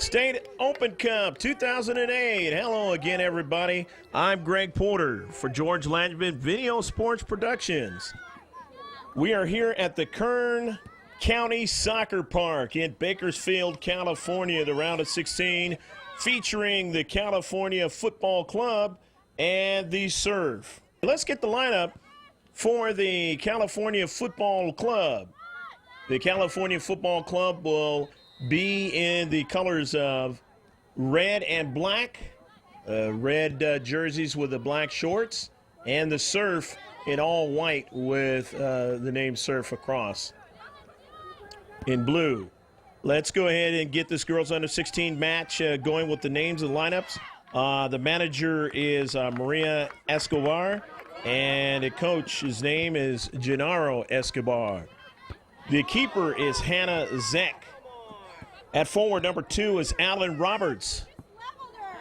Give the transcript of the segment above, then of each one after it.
State Open Cup 2008. Hello again, everybody. I'm Greg Porter for George Langevin Video Sports Productions. We are here at the Kern County Soccer Park in Bakersfield, California, the round of 16, featuring the California Football Club and the Surf. Let's get the lineup for the California Football Club. The California Football Club will be in the colors of red and black, red jerseys with the black shorts, and the Surf in all white with the name Surf across in blue. Let's go ahead and get this girls under 16 match going with the names of the lineups. The manager is Maria Escobar, and the coach, his name is Gennaro Escobar. The keeper is Hannah Zeck. At forward, number 2 is Alan Roberts.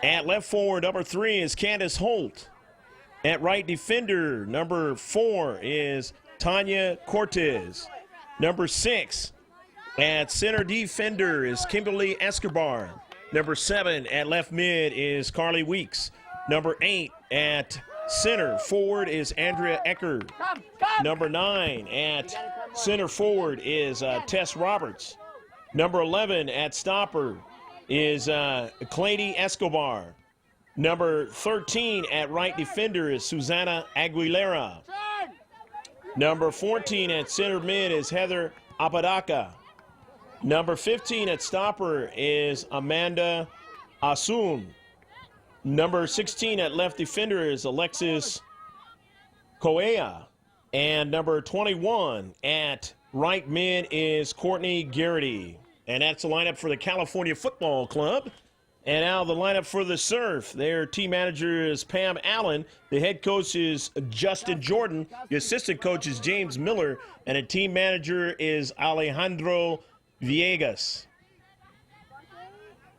At left forward, number 3 is Candace Holt. At right defender, number 4 is Tanya Cortez. Number 6 at center defender is Kimberly Escobar. Number 7 at left mid is Carly Weeks. Number 8 at center forward is Andrea Ecker. Number 9 at center forward is Tess Roberts. Number 11 at stopper is Clady Escobar. Number 13 at right defender is Susana Aguilera. Number 14 at center mid is Heather Apodaca. Number 15 at stopper is Amanda Asun. Number 16 at left defender is Alexis Coea. And number 21 at right mid is Courtney Garrity. And that's the lineup for the California Football Club. And now the lineup for the Surf. Their team manager is Pam Allen. The head coach is Justin Jordan. The assistant coach is James Miller. And the team manager is Alejandro Villegas.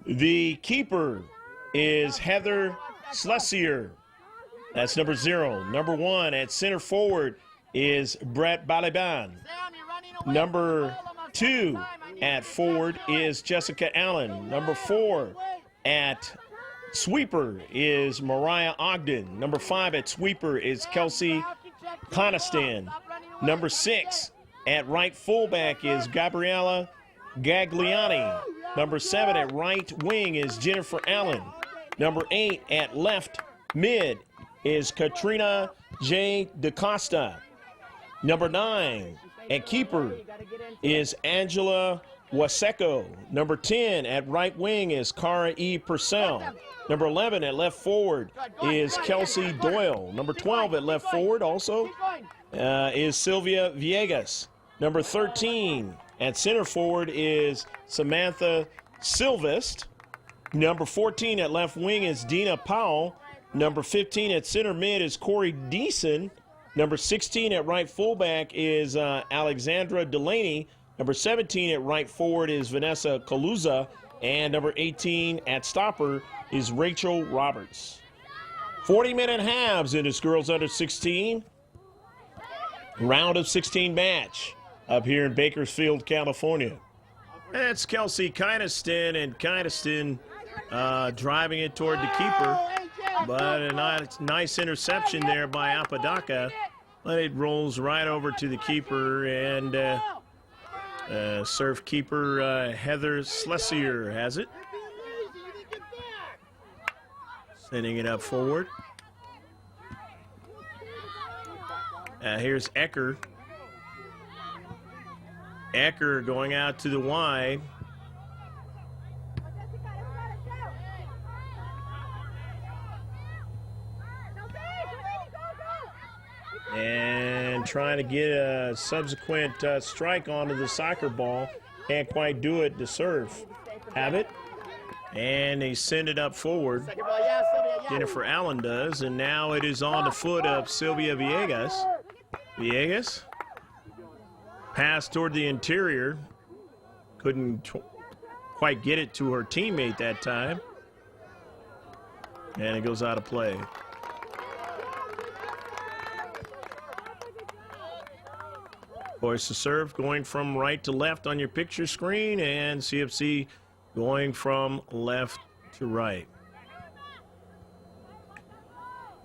The keeper is Heather Schlesier. That's number 0. Number 1 at center forward is Brett Baliban. Number 2 at forward is Jessica Allen. Number 4 at sweeper is Mariah Ogden. Number 5 at sweeper is Kelsey Coniston. Number 6 at right fullback is Gabriela Gagliani. Number 7 at right wing is Jennifer Allen. Number 8 at left mid is Katrina J. DaCosta. Number 9 at keeper is Angela Waseco. Number 10 at right wing is Cara E. Purcell. Number 11 at left forward is Kelsey Doyle. Number 12 at left forward also is Sylvia Villegas. Number 13 at center forward is Samantha Silvest. Number 14 at left wing is Dina Powell. Number 15 at center mid is Corey Deason. Number 16 at right fullback is Alexandra Delaney. Number 17 at right forward is Vanessa Kaluza. And number 18 at stopper is Rachel Roberts. 40-minute halves in this girls under 16 round of 16 match up here in Bakersfield, California. That's Kelsey Kynaston, and Kynaston driving it toward the keeper. But a nice interception there by Apodaca. But it rolls right over to the keeper, and Surf keeper Heather Schlesier has it. Sending it up forward. Here's Ecker. Ecker going out to the wide. And trying to get a subsequent strike onto the soccer ball. Can't quite do it. The Surf have it. And they send it up forward. Jennifer Allen does. And now it is on the foot of Sylvia Villegas. Villegas. Pass toward the interior. Couldn't quite get it to her teammate that time. And it goes out of play. Voice to serve going from right to left on your picture screen, and CFC going from left to right.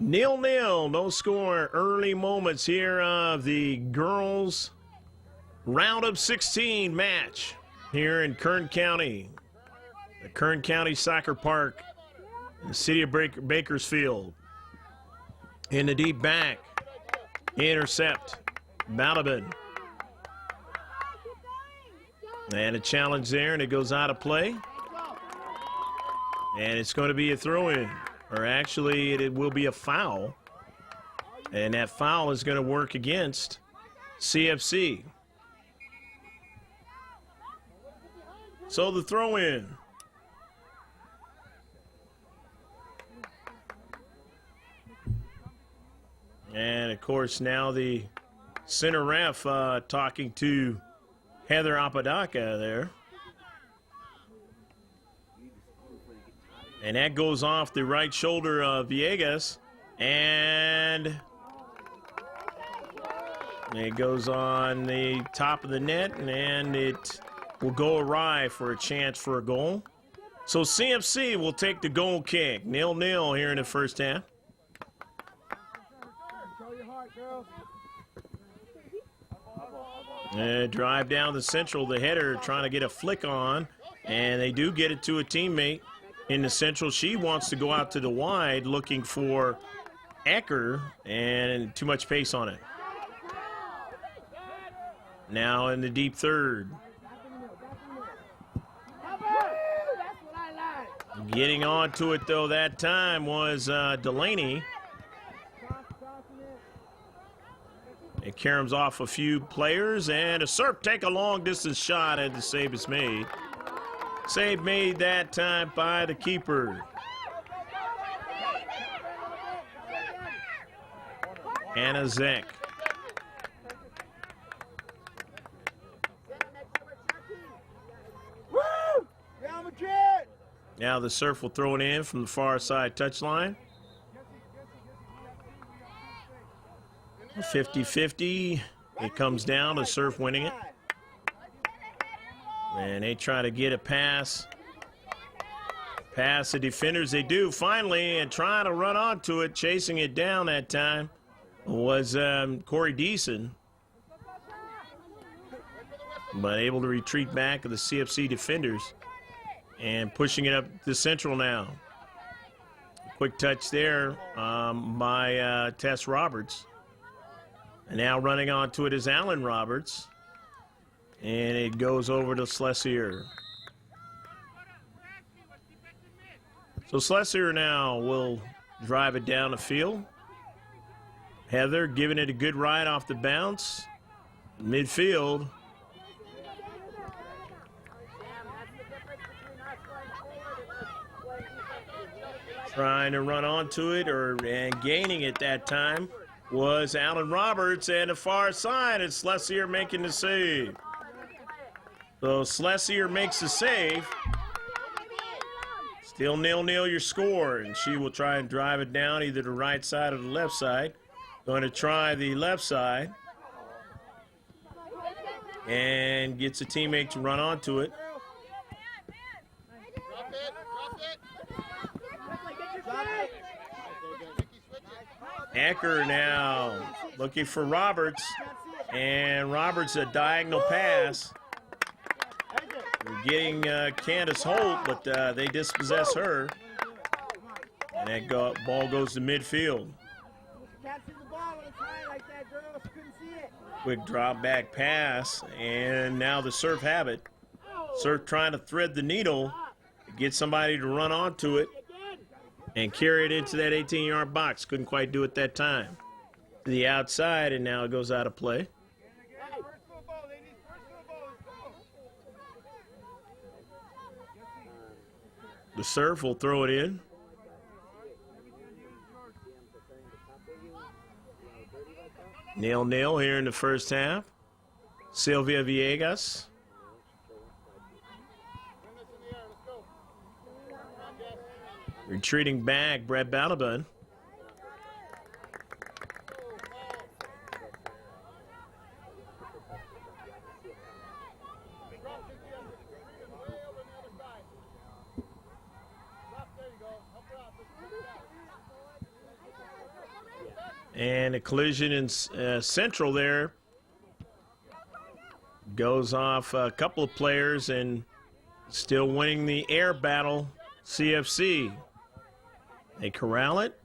0-0, no score. Early moments here of the girls' round of 16 match here in Kern County. The Kern County Soccer Park in the city of Bakersfield. In the deep back, intercept, Balabin. And a challenge there, and it goes out of play. And it's going to be a throw-in. Or actually, it will be a foul. And that foul is going to work against CFC. So the throw-in. And, of course, now the center ref talking to Heather Apodaca there. And that goes off the right shoulder of Villegas. And it goes on the top of the net, and it will go awry for a chance for a goal. So CFC will take the goal kick. 0-0 here in the first half. And drive down the central, the header trying to get a flick on, and they do get it to a teammate in the central. She wants to go out to the wide looking for Ecker, and too much pace on it. Now in the deep third. Getting onto it, though, that time was Delaney. It caroms off a few players, and a Surf take a long-distance shot, and the save is made. Save made that time by the keeper. Anna Zek. Now the Surf will throw it in from the far side touchline. 50-50. It comes down to Surf winning it. And they try to get a pass. Pass the defenders. They do finally, and trying to run onto it, chasing it down that time was Corey Deason. But able to retreat back of the CFC defenders. And pushing it up to central now. Quick touch there by Tess Roberts. And now running onto it is Alan Roberts. And it goes over to Schlesier. So Schlesier now will drive it down the field. Heather giving it a good ride off the bounce. Midfield. Trying to run onto it and gaining it that time was Alan Roberts, and the far side is Schlesier making the save. So Schlesier makes the save. Still 0-0 your score, and she will try and drive it down either the right side or the left side. Going to try the left side. And gets a teammate to run onto it. Ecker now looking for Roberts, and Roberts a diagonal pass. We're getting Candace Holt, but they dispossess her. And that ball goes to midfield. Quick drop back pass, and now the Surf have it. Surf trying to thread the needle, get somebody to run onto it and carry it into that 18-yard box. Couldn't quite do it that time. To the outside, and now it goes out of play. The Surf will throw it in. Nil here in the first half. Sylvia Villegas. Retreating back, Brett Balabun. And a collision in central there. Goes off a couple of players and still winning the air battle, CFC. They corral it.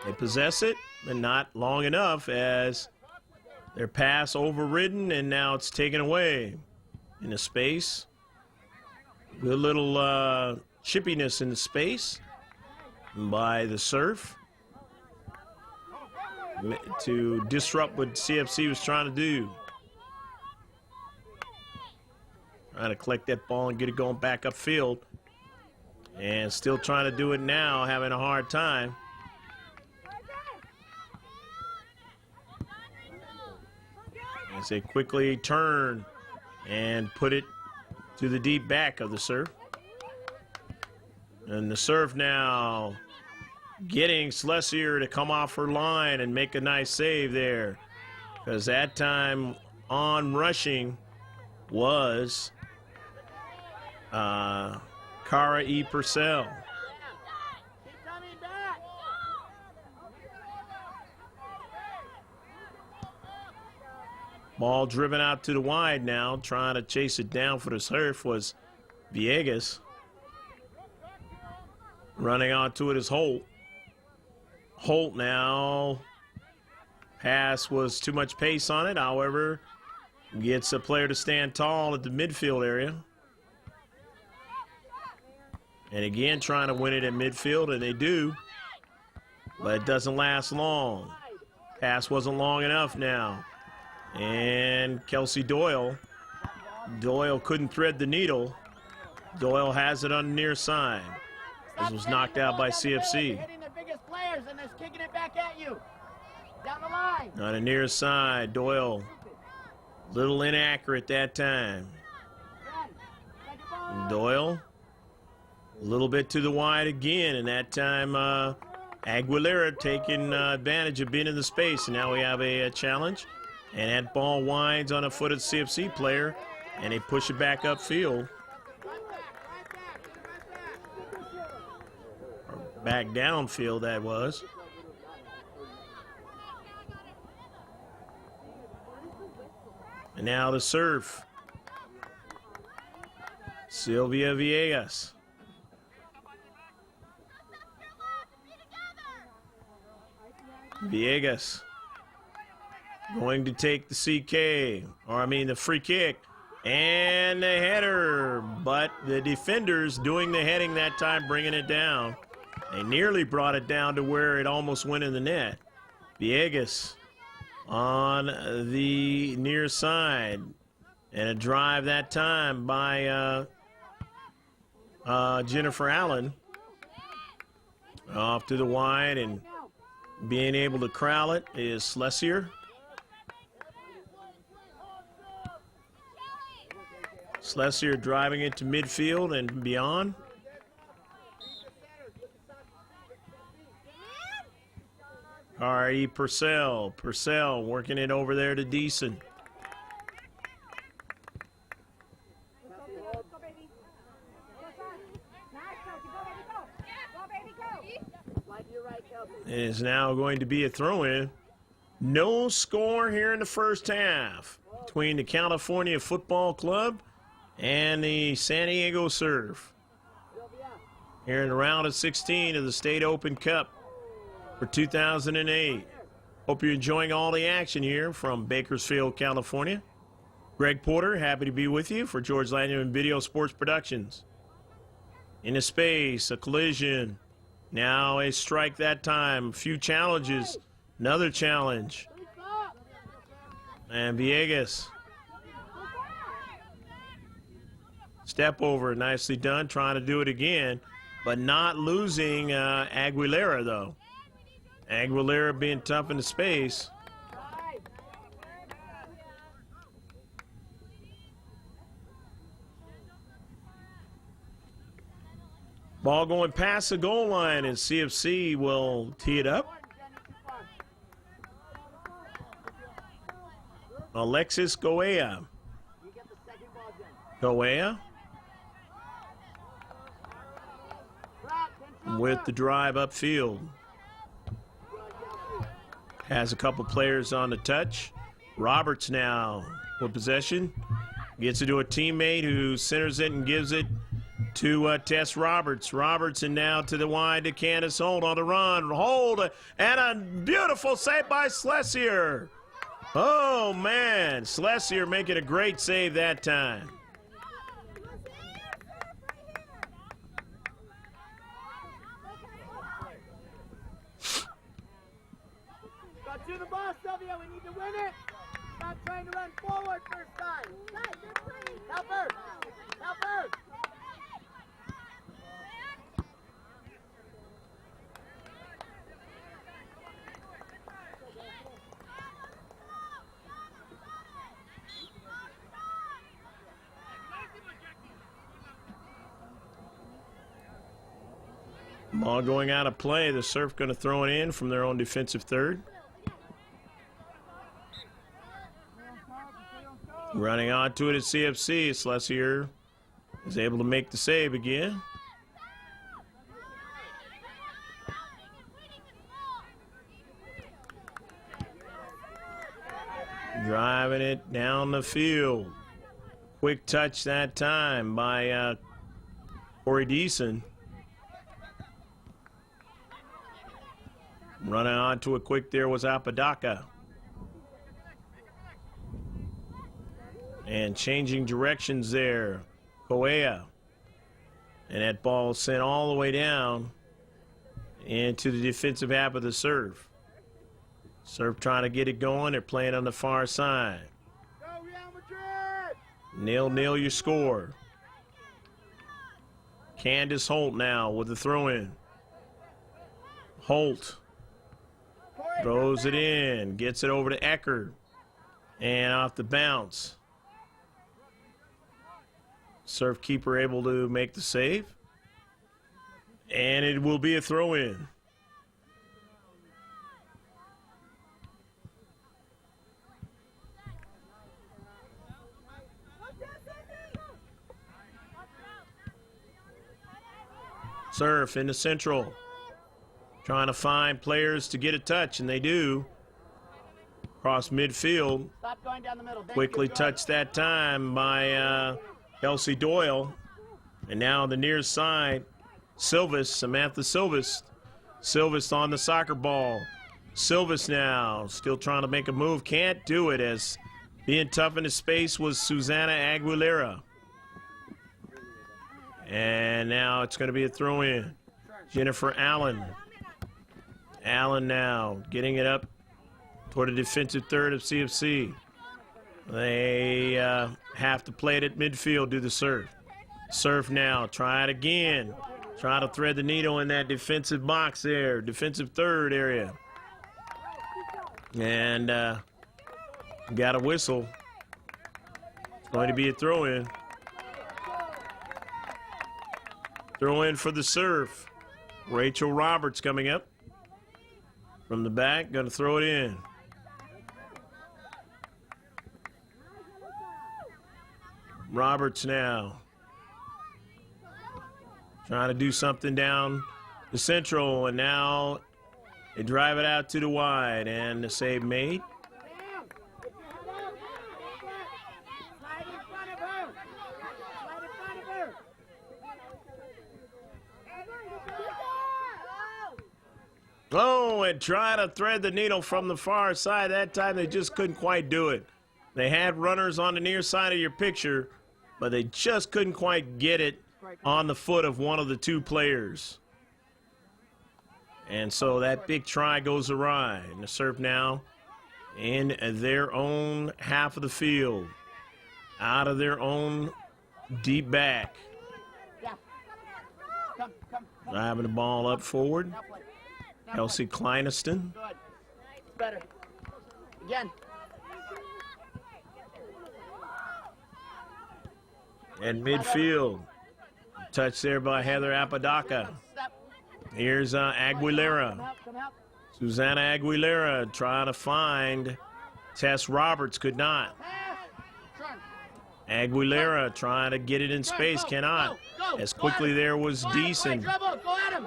They possess it, but not long enough as their pass overridden, and now it's taken away in the space. Good little chippiness in the space by the Surf to disrupt what CFC was trying to do. Trying to collect that ball and get it going back upfield. And still trying to do it now, having a hard time. As they quickly turn and put it to the deep back of the Surf. And the Surf now getting Schlesier to come off her line and make a nice save there. Because that time on rushing was Cara E. Purcell. Ball driven out to the wide now. Trying to chase it down for the Surf was Villegas. Running onto it is Holt. Holt now. Pass was too much pace on it. However, gets a player to stand tall at the midfield area. And again, trying to win it at midfield, and they do. But it doesn't last long. Pass wasn't long enough now. And Kelsey Doyle. Doyle couldn't thread the needle. Doyle has it on the near side. This was knocked out by CFC. Hitting the biggest players and they're kicking it back at you. Down the line. On the near side, Doyle. Little inaccurate that time. Doyle. A little bit to the wide again, and that time Aguilera taking advantage of being in the space. And now we have a challenge. And that ball winds on a footed CFC player, and they push it back upfield. Or back downfield, that was. And now the Surf. Sylvia Villegas. Villegas going to take the the free kick, and the header, but the defenders doing the heading that time, bringing it down. They nearly brought it down to where it almost went in the net. Villegas on the near side, and a drive that time by Jennifer Allen. Off to the wide, and being able to corral it is Schlesier. Schlesier driving it to midfield and beyond. R.E. Purcell. Purcell working it over there to Deason. It is now going to be a throw-in. No score here in the first half between the California Football Club and the San Diego Surf. Here in the round of 16 of the State Open Cup for 2008. Hope you're enjoying all the action here from Bakersfield, California. Greg Porter, happy to be with you for George Lanyon Video Sports Productions. In a space, a collision. Now a strike that time. A few challenges. Another challenge. And Villegas. Step over, nicely done. Trying to do it again, but not losing Aguilera, though. Aguilera being tough in the space. Ball going past the goal line, and CFC will tee it up. Alexis Goea. Goea with the drive upfield. Has a couple players on the touch. Roberts now with possession. Gets it to a teammate who centers it and gives it to Tess Roberts. Roberts and now to the wide to Candace Holt on the run. Hold, and a beautiful save by Schlesier. Oh, man. Schlesier making a great save that time. Go to the ball, Sylvia. We need to win it. Stop trying to run forward first time. Help her. Help her. Ball going out of play. The Surf going to throw it in from their own defensive third. Running onto it at CFC. Schlesier is able to make the save again. Driving it down the field. Quick touch that time by Corey Deason. Running onto it quick there was Apodaca. And changing directions there, Correa. And that ball sent all the way down into the defensive half of the Surf. Surf trying to get it going. They're playing on the far side. Go Real Madrid! 0-0 your score. Candace Holt now with the throw-in. Holt throws it in, gets it over to Ecker. And off the bounce. Surf keeper able to make the save. And it will be a throw-in. Surf into Central. Trying to find players to get a touch, and they do. Across midfield. Stop going down the middle. Thank Quickly you. touched that time by Elsie Doyle. And now on the near side, Silvis, Samantha Silvis. Silvis on the soccer ball. Silvis now still trying to make a move. Can't do it as being tough in the space was Susanna Aguilera. And now it's going to be a throw-in. Jennifer Allen. Allen now getting it up toward the defensive third of CFC. They have to play it at midfield, do the Surf. Surf now, try it again. Try to thread the needle in that defensive box there, defensive third area. And got a whistle. It's going to be a throw-in. Throw-in for the Surf. Rachel Roberts coming up. From the back, going to throw it in. Roberts now. Trying to do something down the Central, and now they drive it out to the wide, and the save made. Slide in front of her. Slide in front of her. Oh, and try to thread the needle from the far side. That time they just couldn't quite do it. They had runners on the near side of your picture, but they just couldn't quite get it on the foot of one of the two players. And so that big try goes awry. And the Surf now in their own half of the field, out of their own deep back. Yeah. Come. Driving the ball up forward. Now play. Now Kelsey Kleineston. play. Good. Better. Again. And midfield. Touch there by Heather Apodaca. Step. Here's Aguilera. Come help. Susanna Aguilera trying to find Tess Roberts. Could not. Pass. Turn. Aguilera trying to get it in space. Go, Cannot. go. As quickly there was Go Deason. dribble. Go at him.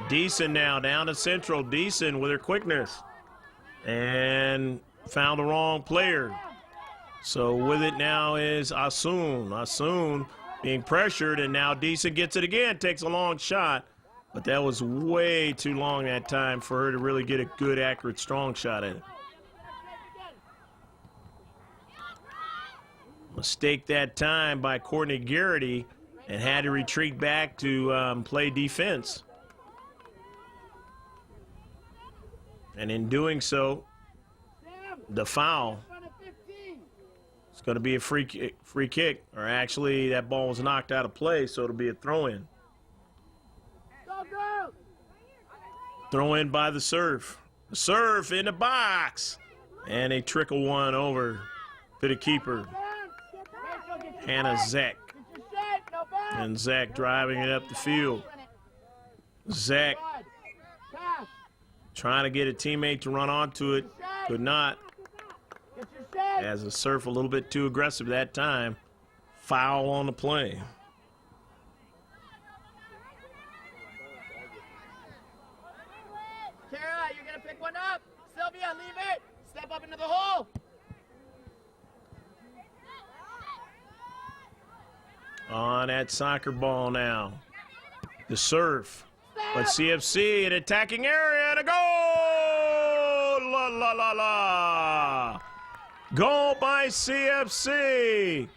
Deason now down to Central. Deason with her quickness. and found the wrong player. So with it now is Asun. Asun being pressured, and now Decent gets it again, takes a long shot. But that was way too long that time for her to really get a good, accurate, strong shot at it. Mistake that time by Courtney Garrity, and had to retreat back to play defense. And in doing so, the foul. It's going to be a free kick, or actually that ball was knocked out of play, so it'll be a throw-in. Throw in by the Surf. The Surf in the box. And they trickle one over to the keeper, Hannah Zek. And Zek driving it up the field. Zek trying to get a teammate to run onto it. Could not. As the Surf a little bit too aggressive that time. Foul on the play. Kara, you're going to pick one up. Sylvia, leave it. Step up into the hole. On that soccer ball now. The Surf. But CFC in attacking area and a goal! La la la la! Goal by CFC.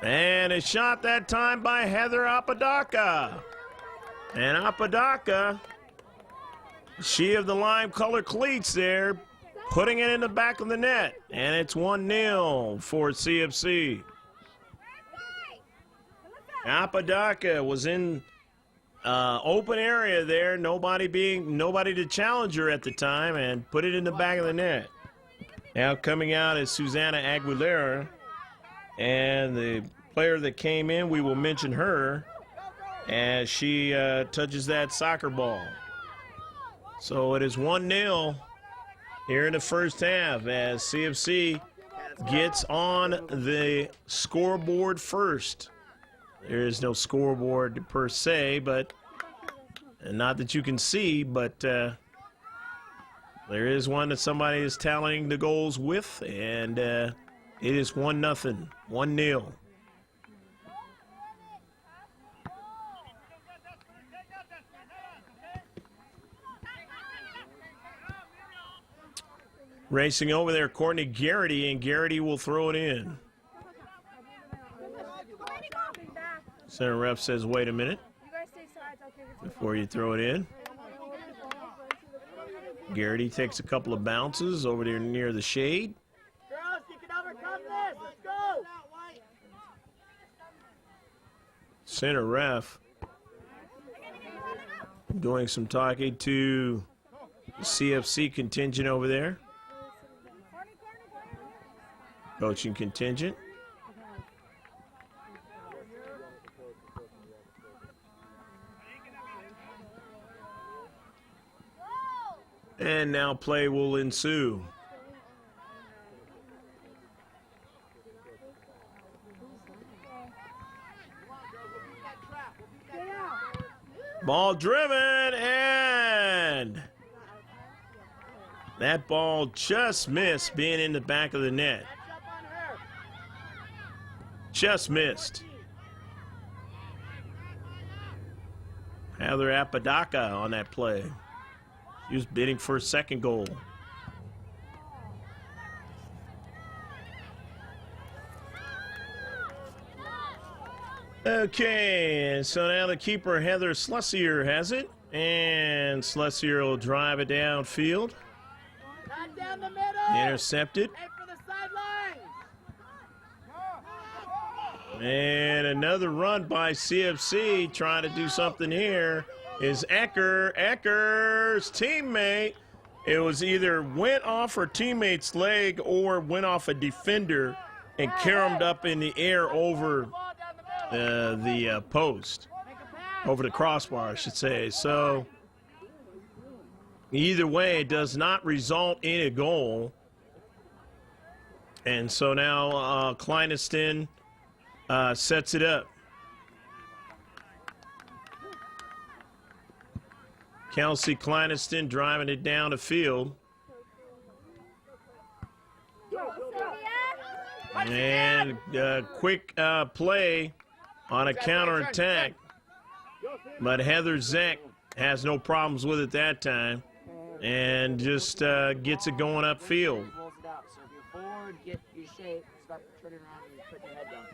And a shot that time by Heather Apodaca. And Apodaca, she of the lime color cleats there, putting it in the back of the net. And it's 1-0 for CFC. Apodaca was in open area there, nobody to challenge her at the time, and put it in the back of the net. Now coming out is Susanna Aguilera, and the player that came in, we will mention her as she touches that soccer ball. So it is 1-0 here in the first half as CFC gets on the scoreboard first. There is no scoreboard per se, but not that you can see, but there is one that somebody is tallying the goals with, and it is 1-0, 1-0. Racing over there, Courtney Garrity, and Garrity will throw it in. Center ref says, wait a minute before you throw it in. Garrity takes a couple of bounces over there near the shade. Girls, you can overcome this. Let's go. Center ref doing some talking to the CFC contingent over there. Coaching contingent. And now play will ensue. Ball driven, and that ball just missed being in the back of the net. Just missed. Heather Apodaca on that play. He was bidding for a second goal. Okay, so now the keeper, Heather Slussier, has it. And Slussier will drive it downfield. Not down the middle. Intercepted. Aim for the sidelines. And another run by CFC trying to do something here is Ecker. Ecker's teammate, it was either went off her teammate's leg or went off a defender and caromed up in the air over the post, over the crossbar, I should say. So either way, it does not result in a goal. And so now Kleineston sets it up. Kelsey Kleineston driving it down the field. And quick play on a counterattack. But Heather Zeck has no problems with it that time. And just gets it going upfield. Rolls it out. So if you're forward, get your shape, start turning around and putting your head down.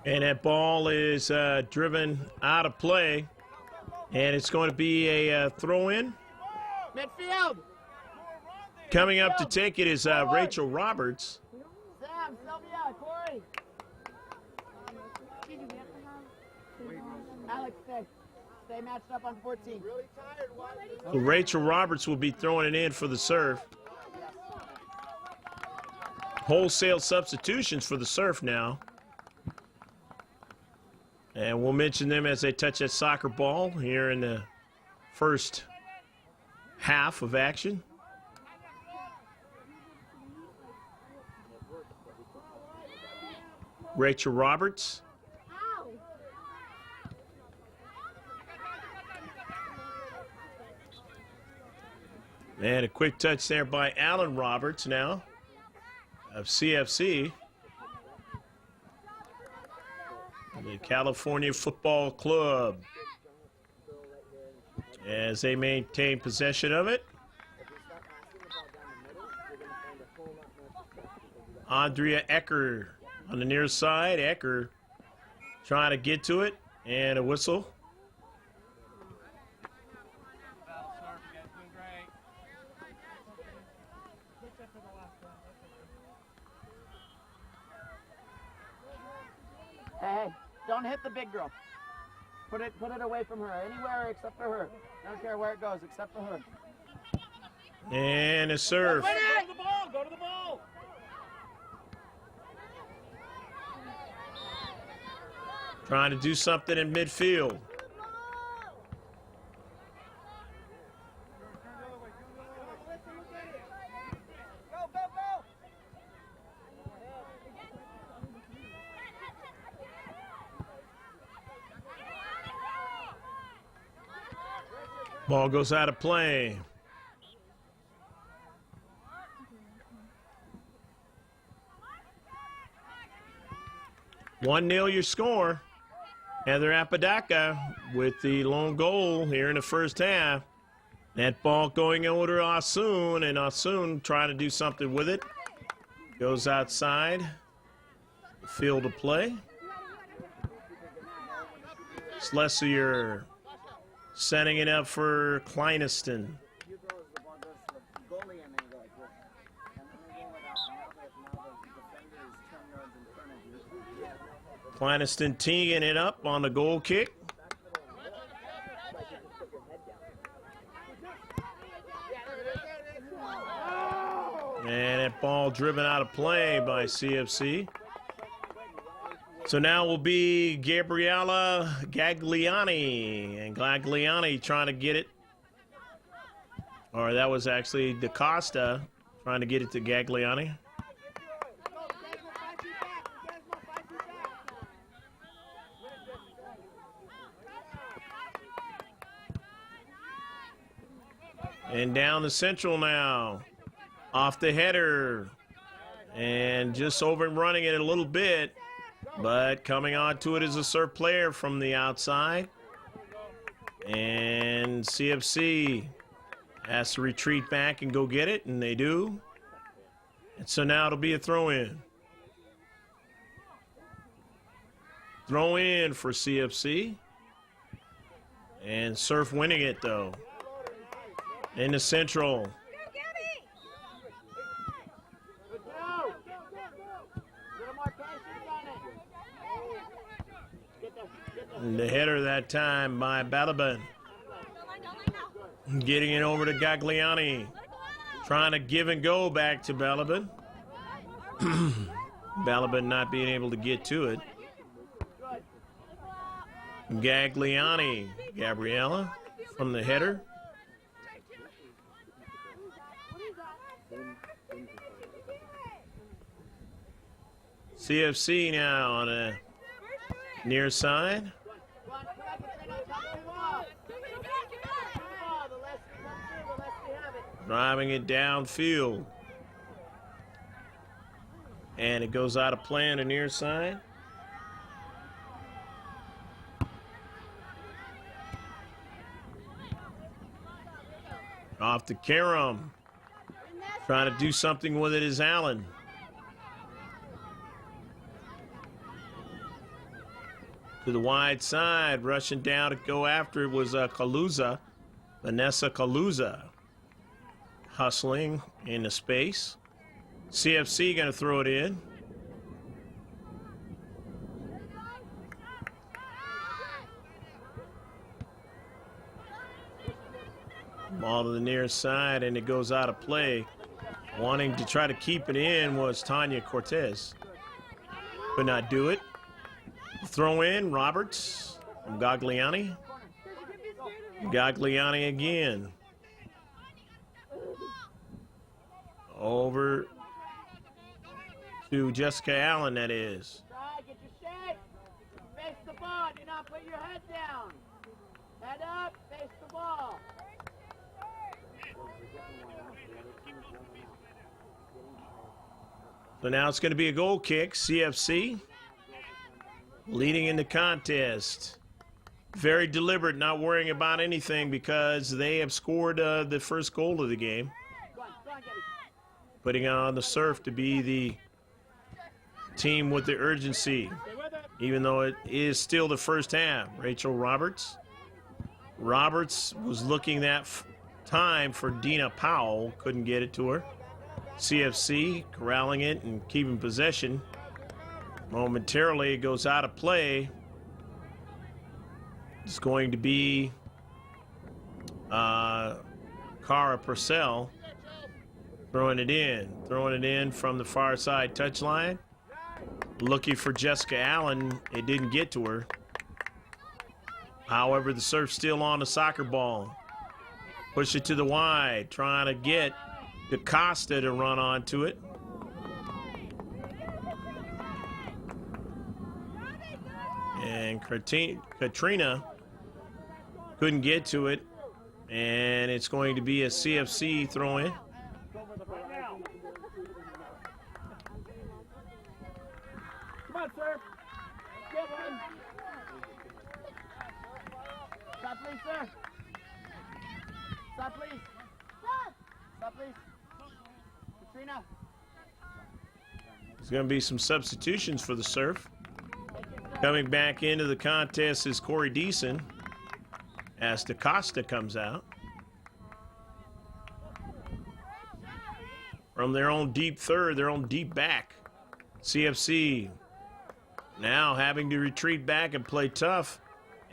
And that ball is driven out of play. And it's going to be a throw-in. Midfield. Coming up to take it is Rachel Roberts. Sam, Sylvia, Corey. Alex, stay matched up on 14. Really tired. So Rachel Roberts will be throwing it in for the serve. Wholesale substitutions for the serve now. And we'll mention them as they touch that soccer ball here in the first half of action. Rachel Roberts. And a quick touch there by Alan Roberts now of CFC. The California Football Club, as they maintain possession of it. Andrea Ecker on the near side. Ecker trying to get to it, and a whistle. Hey, don't hit the big girl. Put it away from her. Anywhere except for her. Don't care where it goes except for her. And a serve. Go to the ball. Go to the ball. Trying to do something in midfield. Ball goes out of play. One 0 your score. Heather Apodaca with the lone goal here in the first half. That ball going over to Asun, and Asun trying to do something with it. Goes outside. Field of play. Schlesinger setting it up for Kleineston. Kleineston teeing it up on the goal kick. And that ball driven out of play by CFC. So now will be Gabriella Gagliani. And Gagliani trying to get it. Or that was actually DaCosta trying to get it to Gagliani. And down the central now. Off the header. And just over and running it a little bit. But coming on to it is a serve player from the outside. And CFC has to retreat back and go get it, and they do. And so now it'll be a throw-in. Throw-in for CFC. And Surf winning it, though. In the central. And the header that time by Balaban. Getting it over to Gagliani. Trying to give and go back to Balaban. Balaban not being able to get to it. Gagliani. Gabriella from the header. CFC now on a near side. driving it downfield. And it goes out of play on the near side. Off to Karam. Trying to do something with it is Allen. To the wide side, rushing down to go after it was Kaluza, Vanessa Kaluza. Hustling in the space. CFC going to throw it in. Ball to the near side, and it goes out of play. Wanting to try to keep it in was Tanya Cortez. Could not do it. Throw in, Roberts from Gagliani. Gagliani again. Over to Jessica Allen, that is. Get your shape. Face the ball. Do not put your head down. Head up. Face the ball. So now it's going to be a goal kick. CFC leading in the contest. Very deliberate, not worrying about anything because they have scored the first goal of the game. Putting on the Surf to be the team with the urgency, even though it is still the first half. Rachel Roberts. Roberts was looking that time for Dina Powell. Couldn't get it to her. CFC corralling it and keeping possession. Momentarily, it goes out of play. It's going to be Cara Purcell throwing it in from the far side touchline. Looking for Jessica Allen. It didn't get to her. However, the Surf still on the soccer ball. Push it to the wide, trying to get DaCosta to run onto it. And Katrina couldn't get to it. And it's going to be a CFC throw-in. Come on, sir. Get one. Stop, please, sir. Stop, please. Stop, please. Katrina. There's going to be some substitutions for the Surf. Coming back into the contest is Corey Deason as DaCosta comes out. From their own deep third, their own deep back. CFC now having to retreat back and play tough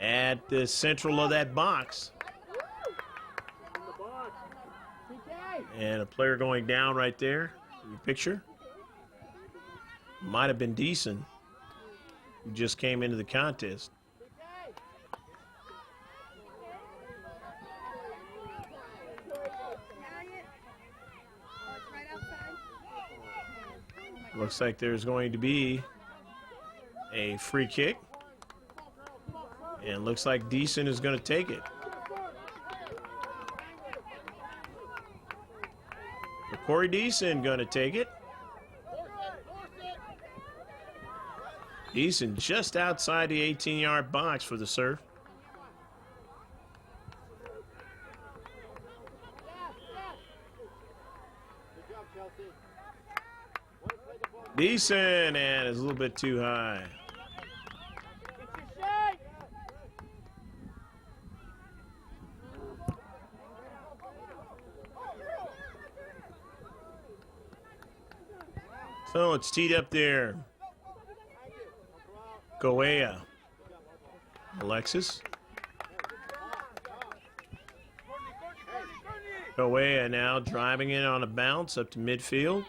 at the central of that box. And a player going down right there. Your picture. Might have been Deason, who just came into the contest. Looks like there's going to be a free kick. And looks like Deason is going to take it. Corey Deason going to take it. Deason just outside the 18-yard box for the Surf. Deason, and it's a little bit too high. So it's teed up there. Goea. Alexis. Goea now driving in on a bounce up to midfield.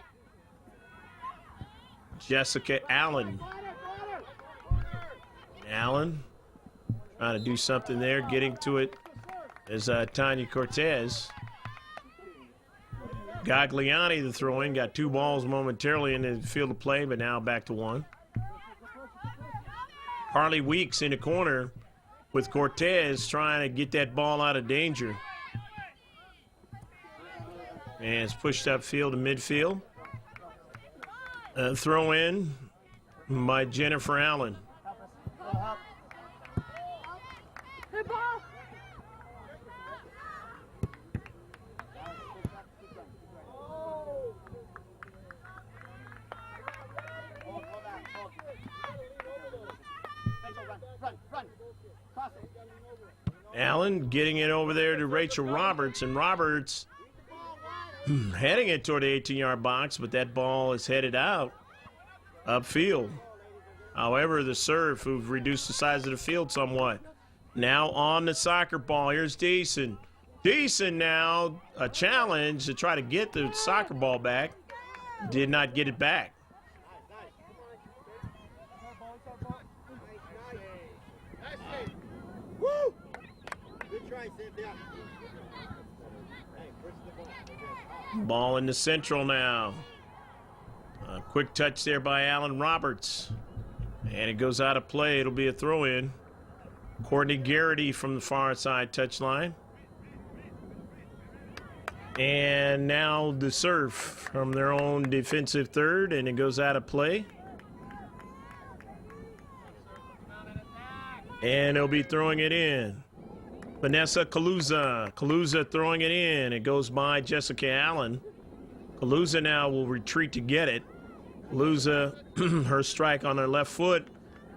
Jessica Allen. Allen trying to do something there. Getting to it is Tanya Cortez. Gagliani, the throw-in, got two balls momentarily in the field of play, but now back to one. Harley Weeks in the corner with Cortez trying to get that ball out of danger. And it's pushed upfield to midfield. Throw in by Jennifer Allen. Good ball. Allen getting it over there to Rachel Roberts, and Roberts heading it toward the 18-yard box, but that ball is headed out upfield. However, the serve, who've reduced the size of the field somewhat. Now on the soccer ball, here's Deason. Deason now, a challenge to try to get the soccer ball back. Did not get it back. Woo! Good try, Cynthia. Ball in the central now. A quick touch there by Alan Roberts. And it goes out of play. It'll be a throw-in. Courtney Garrity from the far side touchline. And now the serve from their own defensive third, and it goes out of play. And they'll be throwing it in. Vanessa Kaluza. Kaluza throwing it in. It goes by Jessica Allen. Kaluza now will retreat to get it. Kaluza, her strike on her left foot,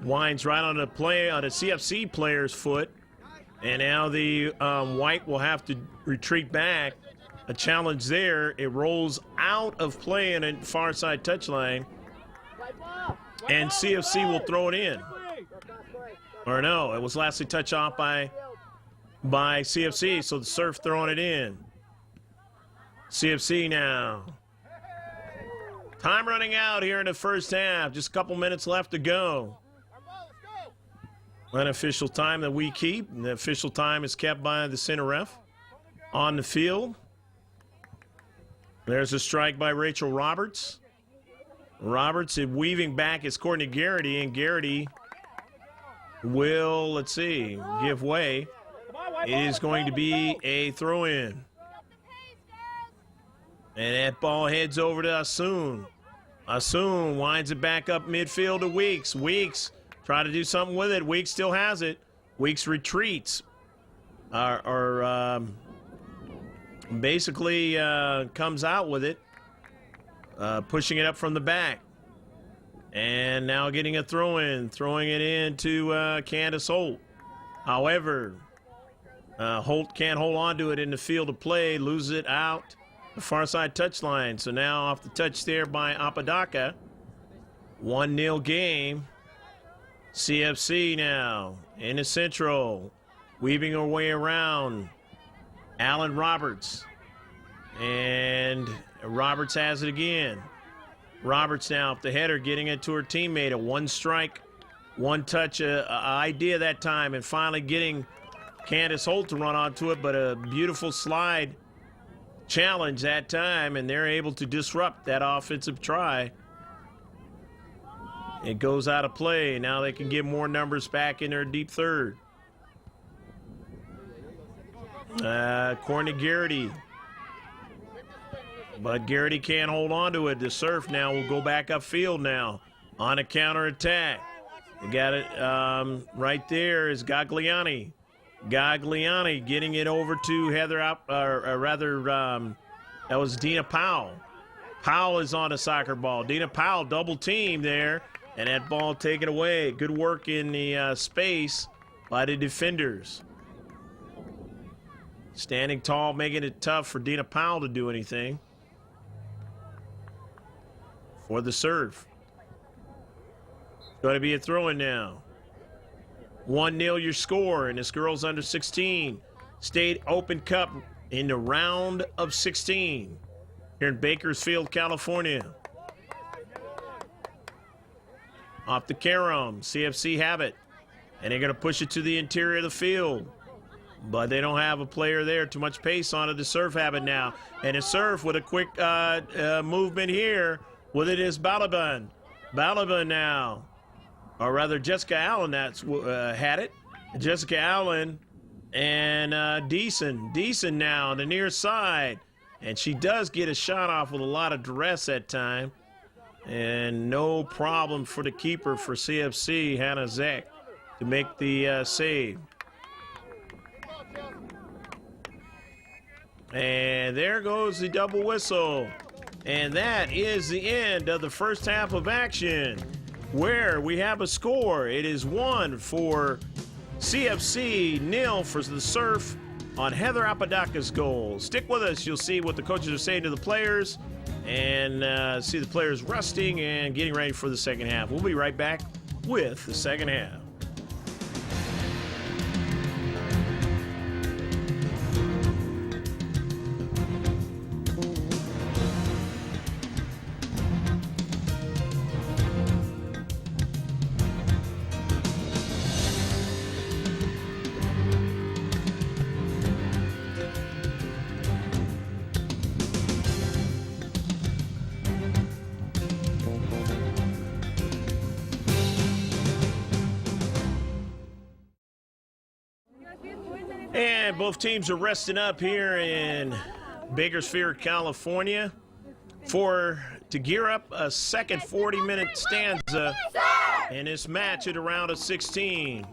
winds right on the CFC player's foot. And now the White will have to retreat back. A challenge there. It rolls out of play in a far side touchline. And CFC will throw it in. Or no, it was lastly touched off by CFC, so the Surf throwing it in. CFC now. Time running out here in the first half. Just a couple minutes left to go. Unofficial time that we keep. The official time is kept by the center ref. On the field. There's a strike by Rachel Roberts. Roberts weaving back is Courtney Garrity, and Garrity will, let's see, give way. It is going to be a throw-in. And that ball heads over to Asun. Asun winds it back up midfield to Weeks. Weeks try to do something with it. Weeks still has it. Weeks retreats. Basically comes out with it. Pushing it up from the back. And now getting a throw-in. Throwing it in to Candace Holt. However, Holt can't hold on to it in the field of play. Loses it out the far side touchline. So now off the touch there by Apodaca. 1-0 game. CFC now in the central. Weaving her way around. Alan Roberts. And Roberts has it again. Roberts now up the header, getting it to her teammate. A one strike, one touch idea that time, and finally getting Candace Holt to run onto it, but a beautiful slide challenge that time, and they're able to disrupt that offensive try. It goes out of play. Now they can get more numbers back in their deep third. Courtney Garrity. But Garrity can't hold on to it. The Surf now will go back upfield now on a counterattack. You got it right there is Gagliani. Gagliani getting it over to that was Dina Powell. Powell is on a soccer ball. Dina Powell double team there, and that ball taken away. Good work in the space by the defenders. Standing tall, making it tough for Dina Powell to do anything. For the serve. Going to be a throw-in now. 1-0 your score, and this girls under 16 State Open Cup in the round of 16 here in Bakersfield, California. Off the carom, CFC have it, and they're going to push it to the interior of the field. But they don't have a player there. Too much pace on it. The Surf have it now. And the Surf with a quick movement here. With it is Balaban. Balaban now. Or rather, Jessica Allen that's had it. Jessica Allen and Deason. Deason now on the near side. And she does get a shot off with a lot of duress that time. And no problem for the keeper for CFC, Hannah Zek, to make the save. And there goes the double whistle. And that is the end of the first half of action, where we have a score. It is 1 for CFC, 0 for the Surf on Heather Apodaca's goal. Stick with us. You'll see what the coaches are saying to the players and see the players resting and getting ready for the second half. We'll be right back with the second half. And both teams are resting up here in Bakersfield, California, to gear up a second 40-minute stanza in this match at a round of 16.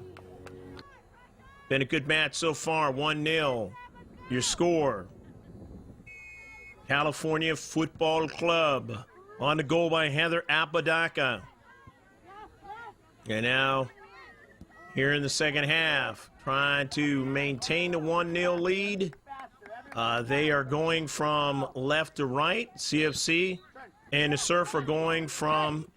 Been a good match so far, 1-0. Your score. California Football Club on the goal by Heather Apodaca. And now, here in the second half, trying to maintain the 1-0 lead. They are going from left to right, CFC, and the Surf are going from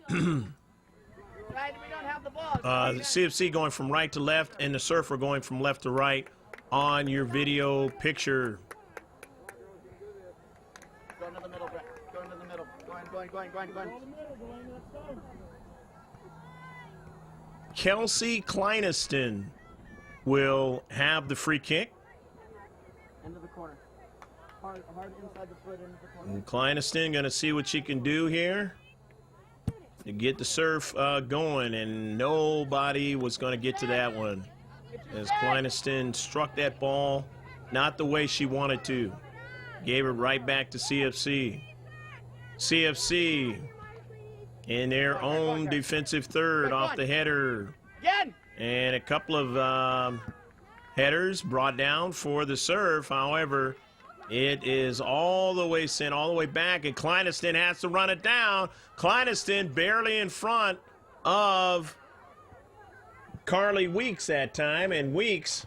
CFC going from right to left, and the Surf are going from left to right on your video picture. Go into the middle, Brett. Go into the middle. Go in. Kelsey Kleineston will have the free kick. Into the corner. Hard inside the foot, into the corner. And Kleineston going to see what she can do here to get the Surf going, and nobody was going to get to that one as Kleineston struck that ball not the way she wanted to. Gave it right back to CFC. CFC in their own defensive third off the header. Again. And a couple of headers brought down for the Surf. However, it is all the way sent all the way back, and Kleineston has to run it down. Kleineston barely in front of Carly Weeks that time, and Weeks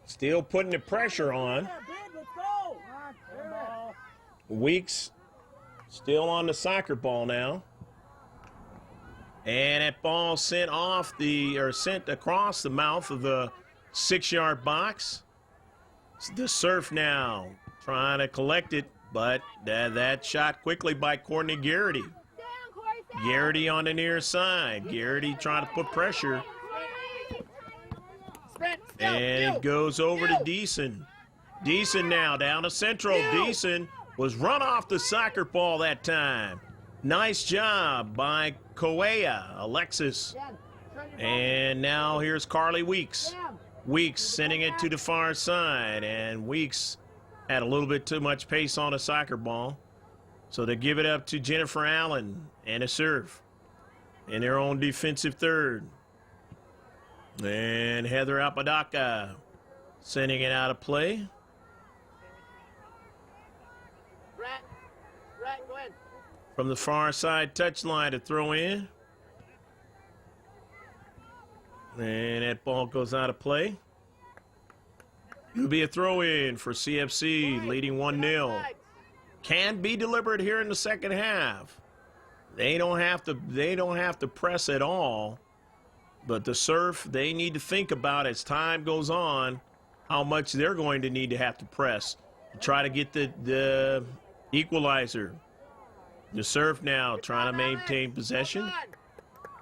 still putting the pressure on. Weeks still on the soccer ball now. And that ball sent across the mouth of the 6-yard box. The Surf now trying to collect it, but that shot quickly by Courtney Garrity. Garrity on the near side. Garrity trying to put pressure. And it goes over to Deason. Deason now down to Central. Deason was run off the soccer ball that time. Nice job by Coea, Alexis. And now here's Carly Weeks. Weeks sending it to the far side, and Weeks had a little bit too much pace on the soccer ball. So they give it up to Jennifer Allen and a Surf in their own defensive third. And Heather Apodaca sending it out of play. Brett, go in. From the far side touchline to throw in. And that ball goes out of play. It'll be a throw in for CFC, leading 1-0. Can be deliberate here in the second half. They don't have to press at all. But the Surf, they need to think about as time goes on how much they're going to need to have to press to try to get the equalizer. The Surf now trying to maintain possession.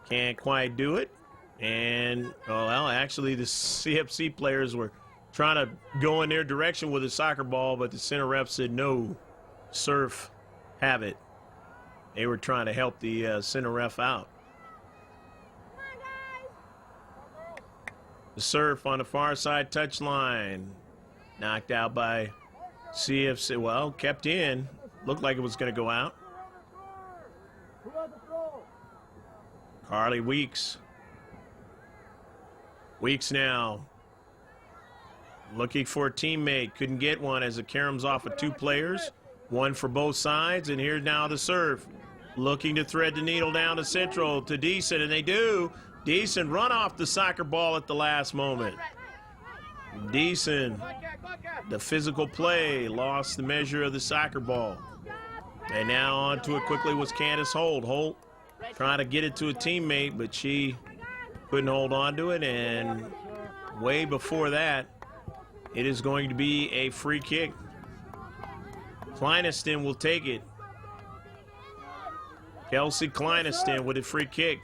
Can't quite do it. And, well, actually the CFC players were trying to go in their direction with a soccer ball, but the center ref said no, Surf have it. They were trying to help the center ref out. The Surf on the far side touchline. Knocked out by CFC, well, kept in. Looked like it was going to go out. Carly Weeks. Weeks now. Looking for a teammate. Couldn't get one as it caroms off of 2 players. One for both sides, and here's now the serve. Looking to thread the needle down to Central to Decent, and they do. Decent run off the soccer ball at the last moment. Decent, the physical play, lost the measure of the soccer ball. And now onto it quickly was Candace Holt. Holt trying to get it to a teammate, but she couldn't hold on to it. And way before that, it is going to be a free kick. Kleineston will take it. Kelsey Kleineston with a free kick.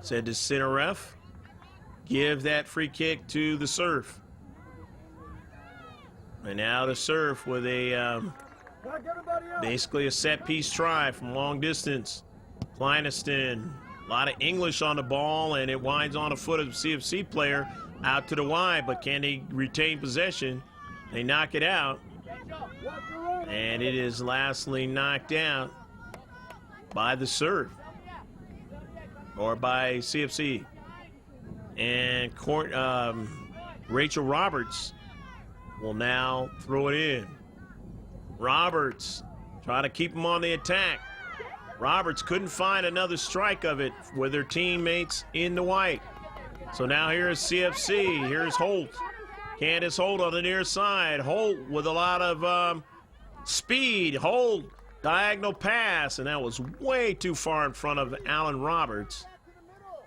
Said to center ref, give that free kick to the Surf. And now the Surf with a basically a set piece try from long distance. Kleineston, a lot of English on the ball, and it winds on a foot of the CFC player out to the wide, but can they retain possession? They knock it out, and it is lastly knocked out by the Surf, or by CFC. And Rachel Roberts will now throw it in. Roberts trying to keep them on the attack. Roberts couldn't find another strike of it with their teammates in the white. So now here's CFC. Here's Holt. Candace Holt on the near side. Holt with a lot of speed. Holt, diagonal pass, and that was way too far in front of Allen Roberts.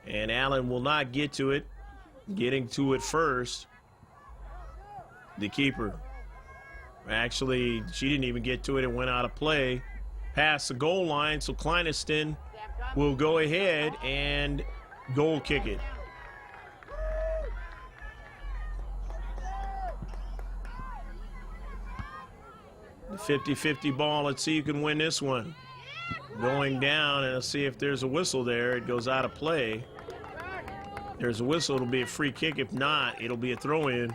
And Allen will not get to it. Getting to it first, the keeper. Actually, she didn't even get to it. It went out of play past the goal line, so Kleineston will go ahead and goal kick it. The 50-50 ball. Let's see who can win this one. Going down, and let's see if there's a whistle there. It goes out of play. There's a whistle, it'll be a free kick. If not, it'll be a throw-in.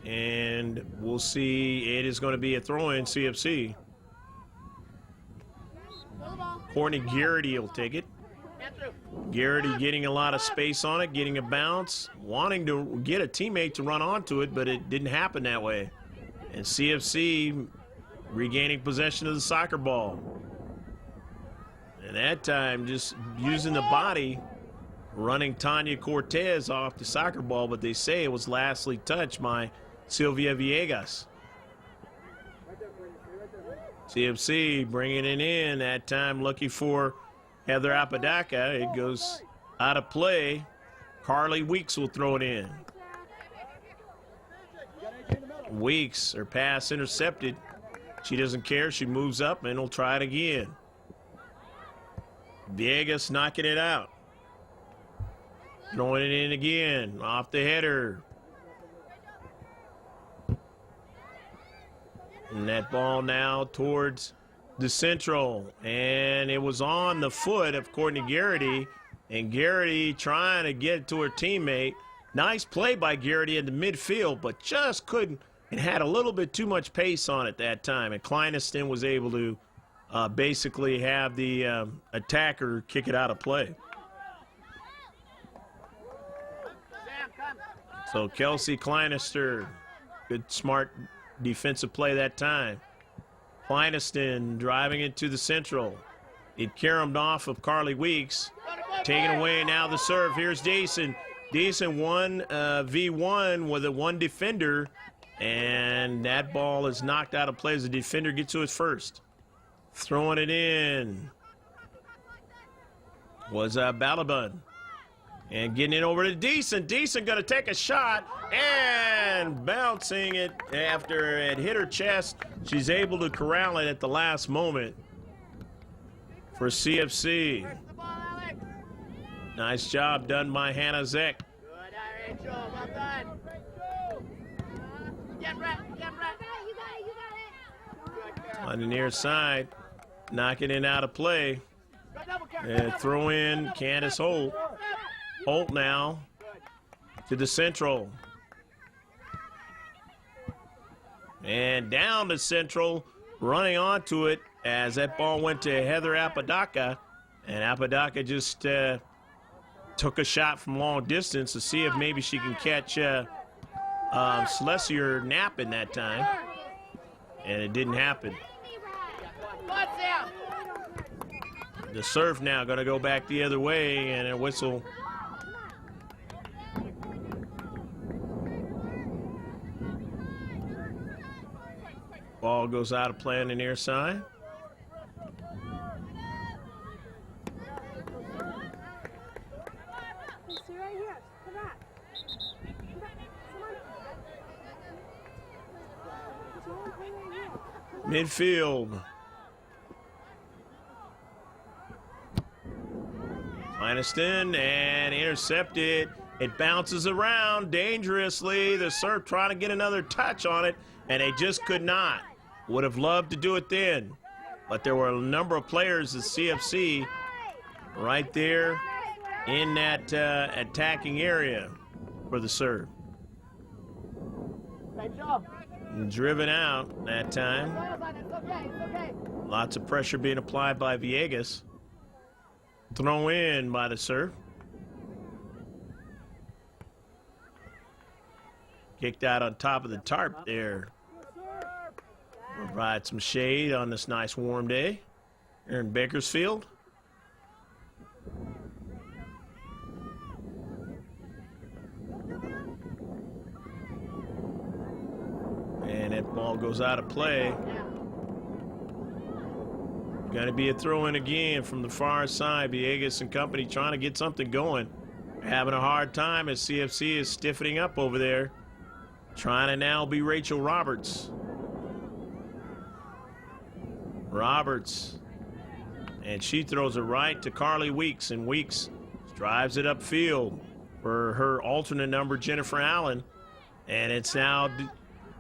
And we'll see, it is going to be a throw-in, CFC. Courtney Garrity will take it. Garrity getting a lot of space on it, getting a bounce, wanting to get a teammate to run onto it, but it didn't happen that way. And CFC regaining possession of the soccer ball. And that time, just using the body, running Tanya Cortez off the soccer ball, but they say it was lastly touched by Sylvia Villegas. CFC bringing it in, that time looking for Heather Apodaca. It goes out of play. Carly Weeks will throw it in. Weeks, her pass intercepted. She doesn't care. She moves up and will try it again. Villegas knocking it out. Throwing it in again, off the header. And that ball now towards the Central. And it was on the foot of Courtney Garrity. And Garrity trying to get it to her teammate. Nice play by Garrity in the midfield, but just couldn't. It had a little bit too much pace on it that time. And Kleineston was able to basically have the attacker kick it out of play. So Kelsey Kleineston, good smart defensive play that time. Kleineston driving it to the Central. It caromed off of Carly Weeks. Taken away now the serve. Here's Decent. Decent 1v1 with a one defender. And that ball is knocked out of play as the defender gets to it first. Throwing it in was Balabun. And getting it over to Decent. Decent going to take a shot and bouncing it after it hit her chest. She's able to corral it at the last moment for CFC. Nice job done by Hannah Zeck. Good, Rachel. Well done. Get Brett. You got it. On the near side, knocking it out of play. And throw in Candace Holt. Holt now to the Central. And down to Central, running onto it as that ball went to Heather Apodaca. And Apodaca just took a shot from long distance to see if maybe she can catch Schlesinger napping that time. And it didn't happen. The serve now going to go back the other way, and a whistle. Ball goes out of play on the near side. Midfield. Kleineston and intercepted. It bounces around dangerously. The serve trying to get another touch on it, and they just could not. Would have loved to do it then, but there were a number of players at CFC right there in that attacking area for the serve. Driven out that time. Lots of pressure being applied by Villegas. Throw in by the serve. Kicked out on top of the tarp there. Provide some shade on this nice warm day here in Bakersfield. And that ball goes out of play. Going to be a throw-in again from the far side. Villegas and company trying to get something going. They're having a hard time as CFC is stiffening up over there. Trying to now be Rachel Roberts. Roberts. And she throws it right to Carly Weeks. And Weeks drives it upfield for her alternate number, Jennifer Allen. And it's now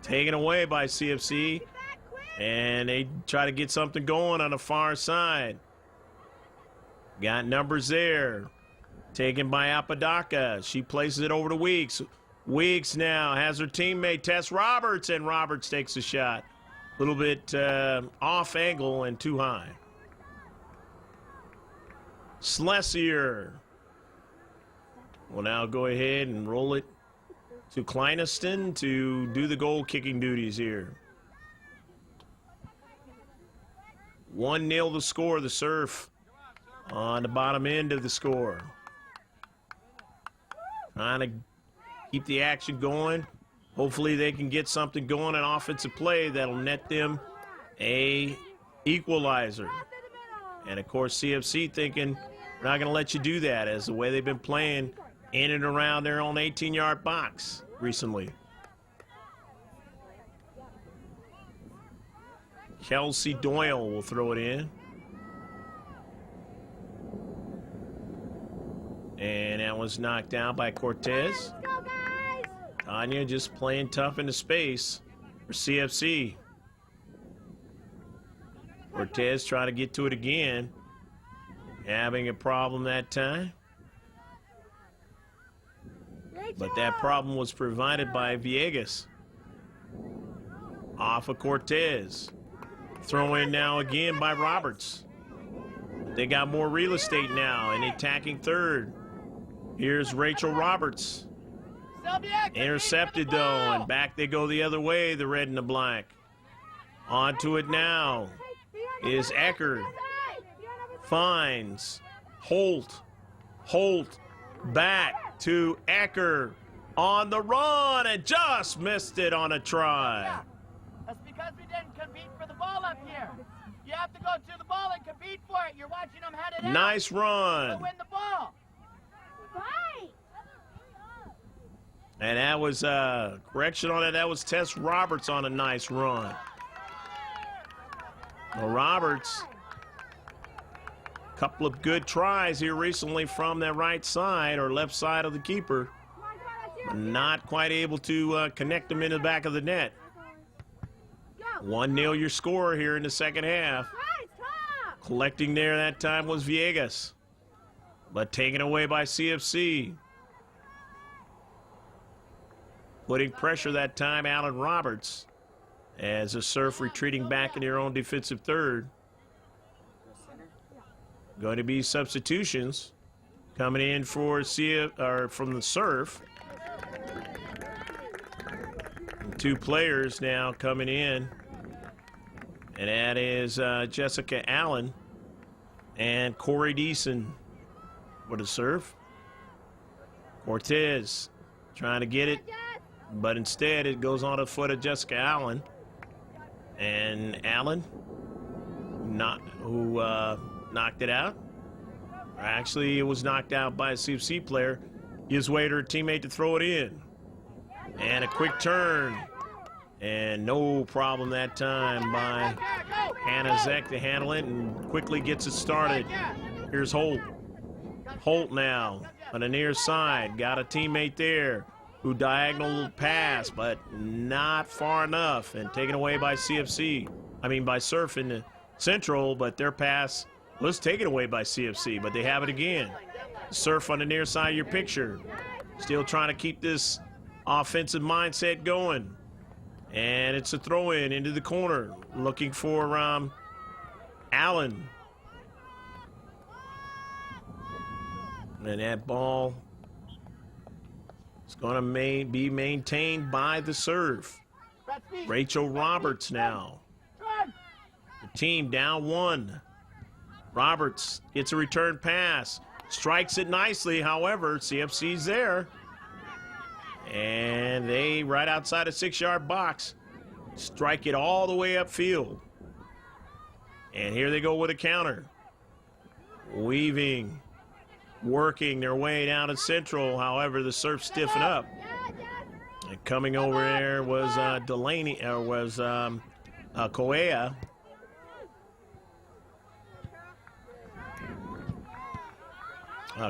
taken away by CFC. And they try to get something going on the far side. Got numbers there. Taken by Apodaca. She places it over to Weeks. Weeks now has her teammate Tess Roberts, and Roberts takes a shot. A little bit off angle and too high. Schlesinger will now go ahead and roll it to Kleineston to do the goal kicking duties here. 1-0 the score, the Surf on the bottom end of the score. Trying to keep the action going. Hopefully they can get something going in offensive play that'll net them a equalizer. And of course CFC thinking we're not going to let you do that, as the way they've been playing in and around their own 18-yard box recently. Kelsey Doyle will throw it in. And that was knocked down by Cortez. Tanya just playing tough into space for CFC. Cortez trying to get to it again. Having a problem that time. But that problem was provided by Villegas. Off of Cortez. Throw in now again by Roberts. They got more real estate now and attacking third. Here's Rachel Roberts. Intercepted though, and back they go the other way, the red and the black. Onto it now is Eckert. Finds Holt. Holt back to Eckert on the run and just missed it on a try. That's because we didn't compete for the ball up here. You have to go to the ball and compete for it. You're watching them head it out. Nice run. To win the ball. Right. And that was correction on it. That was Tess Roberts on a nice run. Well, Roberts, a couple of good tries here recently from the right side or left side of the keeper. Not quite able to connect them into the back of the net. 1-0 your score here in the second half. Collecting there that time was Villegas, but taken away by CFC. Putting pressure that time, Alan Roberts. as the Surf retreating back in their own defensive third. Going to be substitutions coming in for from the Surf. Two players now coming in, and that is Jessica Allen and Corey Deason for the Surf. Cortez trying to get it, but instead it goes on the foot of Jessica Allen. And Allen, who knocked it out. Actually, it was knocked out by a CFC player. Gives way to her teammate to throw it in. And a quick turn. And no problem that time by Hannah Zeck to handle it and quickly gets it started. Here's Holt. Holt now on the near side. Got a teammate there who diagonal pass, but not far enough. And taken away by by Surf in the Central, but their pass was taken away by CFC, but they have it again. Surf on the near side of your picture. Still trying to keep this offensive mindset going. And it's a throw-in into the corner. Looking for Allen. And that ball is going to be maintained by the Surf. Rachel Roberts now. The team down 1. Roberts gets a return pass. Strikes it nicely. However, CFC's there. And they, right outside a 6-yard box, strike it all the way upfield. And here they go with a counter. Weaving, working their way down to Central. However, the Surf stiffen up. And coming over there was Koea.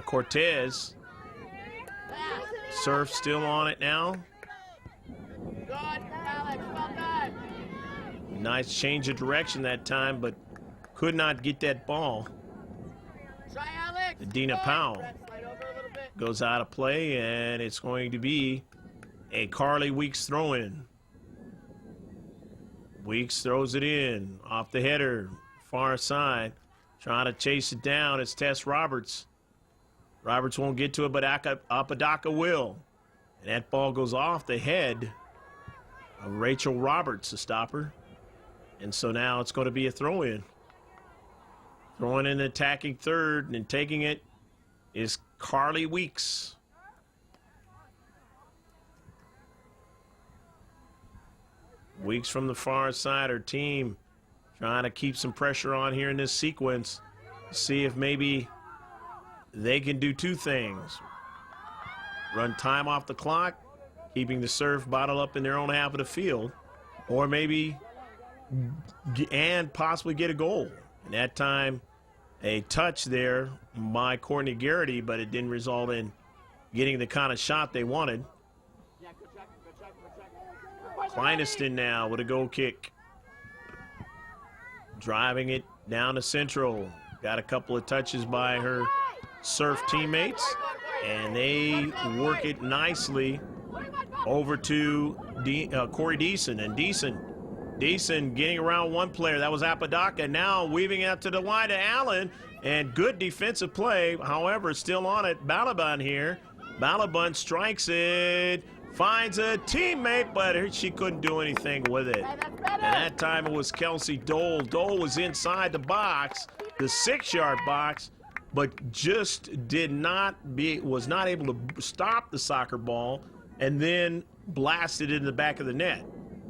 Cortez. Surf still on it now. Nice change of direction that time, but could not get that ball. Dina Powell goes out of play, and it's going to be a Carly Weeks throw-in. Weeks throws it in off the header, far side. Trying to chase it down. It's Tess Roberts. Roberts won't get to it, but Apodaca will. And that ball goes off the head of Rachel Roberts, the stopper. And so now it's going to be a throw-in. Throwing in the attacking third and taking it is Carly Weeks. Weeks from the far side, her team trying to keep some pressure on here in this sequence. See if maybe they can do two things. Run time off the clock, keeping the Surf bottled up in their own half of the field, or maybe and possibly get a goal. And that time, a touch there by Courtney Garrity, but it didn't result in getting the kind of shot they wanted. Kleineston now with a goal kick. Driving it down to Central. Got a couple of touches by her Surf teammates, and they work it nicely over to Corey Deason. And Deason getting around one player. That was Apodaca. Now weaving out to the line to Allen, and good defensive play. However, still on it. Balaban here. Balaban strikes it. Finds a teammate, but she couldn't do anything with it. And that time it was Kelsey Dole. Dole was inside the box, the 6-yard box, but just was not able to stop the soccer ball and then blasted it in the back of the net.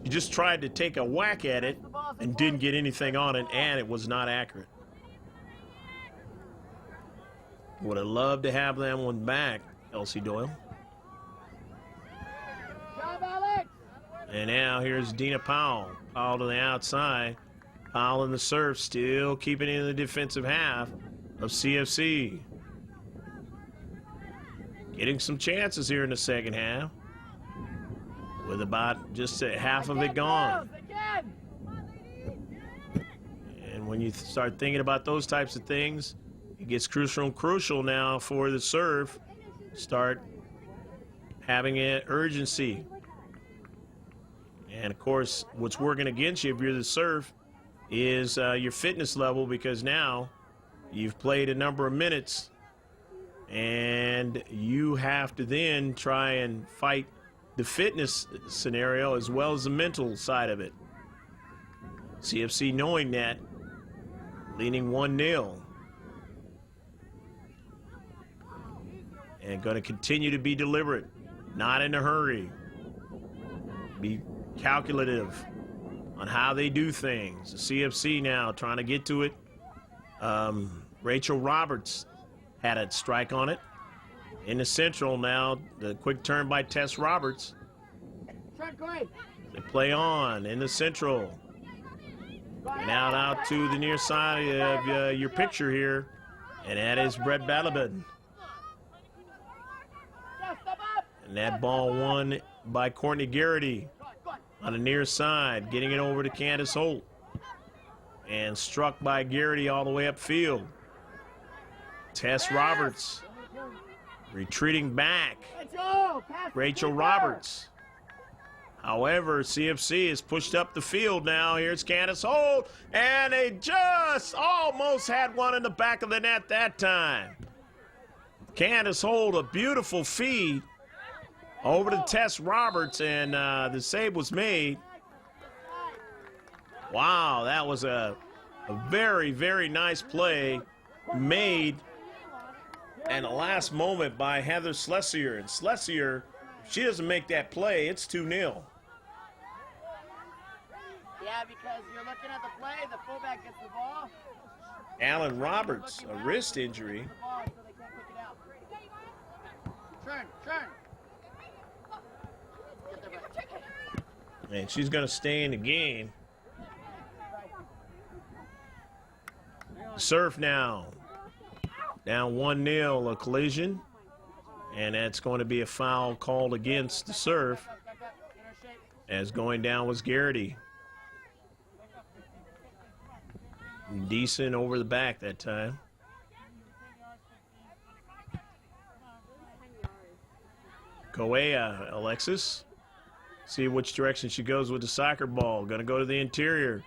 He just tried to take a whack at it and didn't get anything on it, and it was not accurate. Would have loved to have that one back, Elsie Doyle. And now here's Dina Powell. Powell to the outside. Powell in the Surf still keeping it in the defensive half of CFC. Getting some chances here in the second half, with about just half of it gone. And when you start thinking about those types of things, it gets crucial now for the Surf. Start having an urgency. And, of course, what's working against you if you're the serve is your fitness level, because now you've played a number of minutes and you have to then try and fight the fitness scenario as well as the mental side of it. CFC knowing that, leading 1-0. And going to continue to be deliberate, not in a hurry. Be calculative on how they do things. The CFC now trying to get to it. Rachel Roberts had a strike on it. In the central now, the quick turn by Tess Roberts. They play on in the central. Now out to the near side of your picture here, and that is Brett Balabin. And that ball won by Courtney Garrity on the near side, getting it over to Candace Holt. And struck by Garrity all the way upfield. Tess Roberts retreating back. Rachel Roberts. However, CFC has pushed up the field now. Here's Candace Holt, and they just almost had one in the back of the net that time. Candace Holt, a beautiful feed over to Tess Roberts, and the save was made. Wow, that was a very, very nice play made and the last moment by Heather Schlesinger. And Schlesinger, if she doesn't make that play, it's 2-0. Yeah, because you're looking at the play, the fullback gets the ball. Alan Roberts, a wrist injury. Turn. And she's going to stay in the game. Surf now. Down 1-0, a collision. And that's going to be a foul called against the Surf, as going down was Garrity. Decent over the back that time. Correa, Alexis. See which direction she goes with the soccer ball. Going to go to the interior.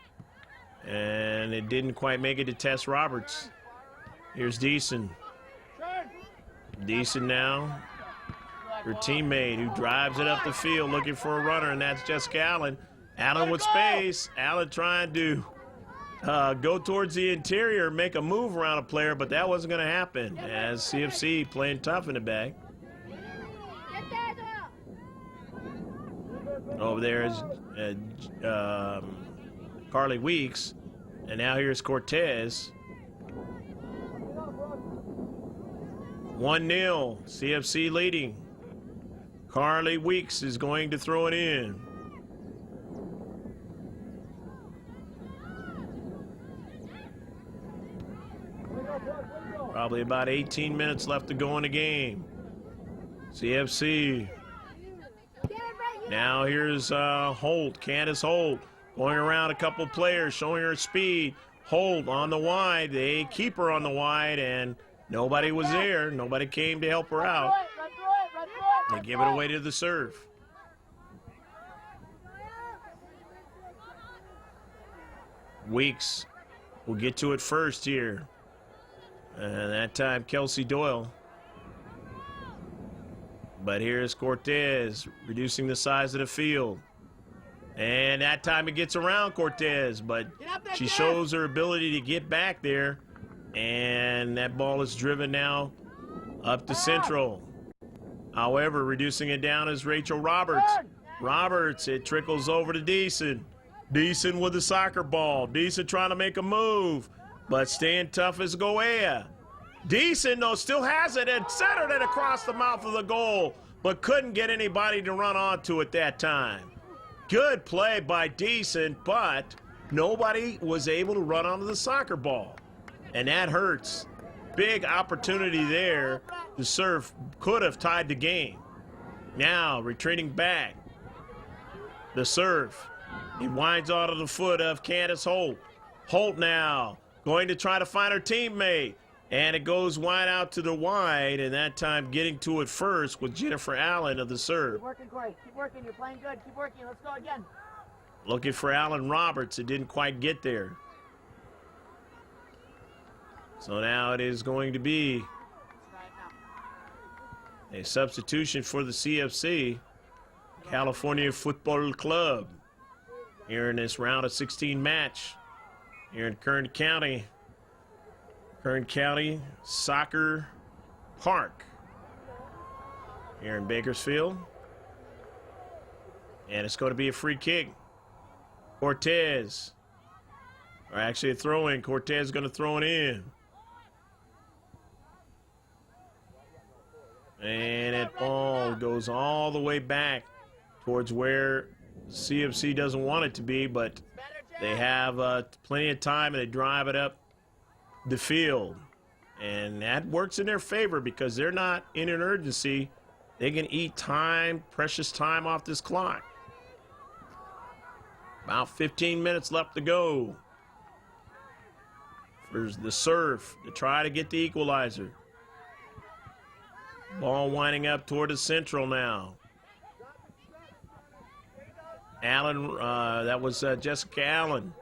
And it didn't quite make it to Tess Roberts. Here's Deason. Deason now. Her teammate who drives it up the field looking for a runner, and that's Jessica Allen. Allen with space. Allen trying to go towards the interior, make a move around a player, but that wasn't going to happen as CFC playing tough in the back. Over there is Carly Weeks, and now here's Cortez. 1-0, CFC leading. Carly Weeks is going to throw it in. Probably about 18 minutes left to go in the game. CFC. Now here's Holt, Candace Holt, going around a couple players, showing her speed. Holt on the wide, they keep her on the wide, and nobody was there. Nobody came to help her out. They give it away to the serve. Weeks will get to it first here. And that time, Kelsey Doyle. But here's Cortez reducing the size of the field. And that time it gets around Cortez, but she shows her ability to get back there. And that ball is driven now up to Central. However, reducing it down is Rachel Roberts. Roberts, it trickles over to Deason. Deason with the soccer ball. Deason trying to make a move, but staying tough as Goea. Deason, though, still has it and centered it across the mouth of the goal, but couldn't get anybody to run onto it that time. Good play by Deason, but nobody was able to run onto the soccer ball, and that hurts. Big opportunity there. The serve could have tied the game. Now, retreating back. The serve. It winds onto the foot of Candace Holt. Holt now going to try to find her teammate. And it goes wide out to the wide, and that time getting to it first with Jennifer Allen of the serve. Keep working, Corey. Keep working. You're playing good. Keep working. Let's go again. Looking for Alan Roberts. It didn't quite get there. So now it is going to be a substitution for the CFC, California Football Club, here in this round of 16 match here in Kern County Soccer Park here in Bakersfield. And it's going to be a free kick. Cortez, or actually a throw-in. Cortez is going to throw it in. And that ball goes all the way back towards where CFC doesn't want it to be, but they have plenty of time and they drive it up the field. And that works in their favor because they're not in an urgency. They can eat time, precious time off this clock. About 15 minutes left to go. There's the Surf to try to get the equalizer. Ball winding up toward the central now. Allen, that was Jessica Allen.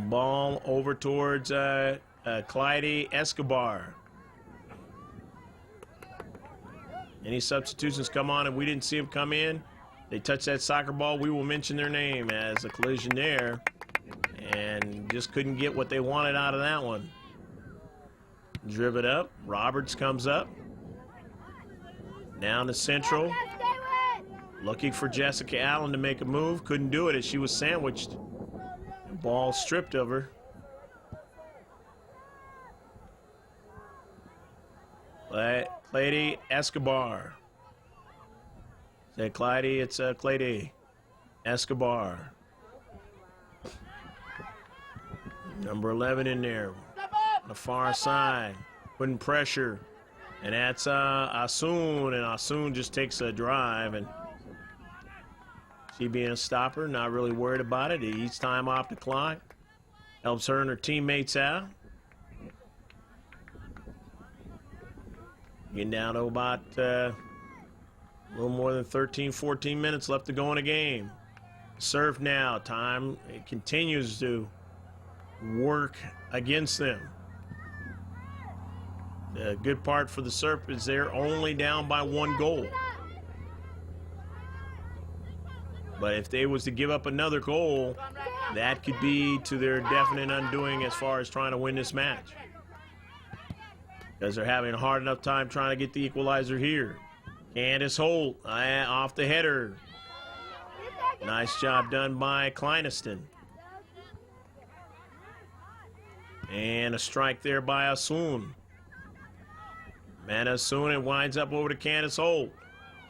Ball over towards Clyde Escobar. Any substitutions come on and we didn't see them come in? They touch that soccer ball, we will mention their name as a collision there. And just couldn't get what they wanted out of that one. Driven up. Roberts comes up. Down to central. Looking for Jessica Allen to make a move. Couldn't do it as she was sandwiched. Ball stripped of her. Clyde Escobar. Say Clyde, it's Clyde Escobar. Number 11 in there. On the far side, putting pressure, and that's Asun, and Asun just takes a drive, and she being a stopper, not really worried about it. He eats time off the clock, helps her and her teammates out. Getting down to about a little more than 13, 14 minutes left to go in the game. Serve now, time it continues to work against them. The good part for the Surf is they're only down by 1 goal. But if they was to give up another goal, that could be to their definite undoing as far as trying to win this match. Because they're having a hard enough time trying to get the equalizer here. Candace Holt off the header. Nice job done by Kleineston. And a strike there by Asun. Mana soon it winds up over to Candace Holt.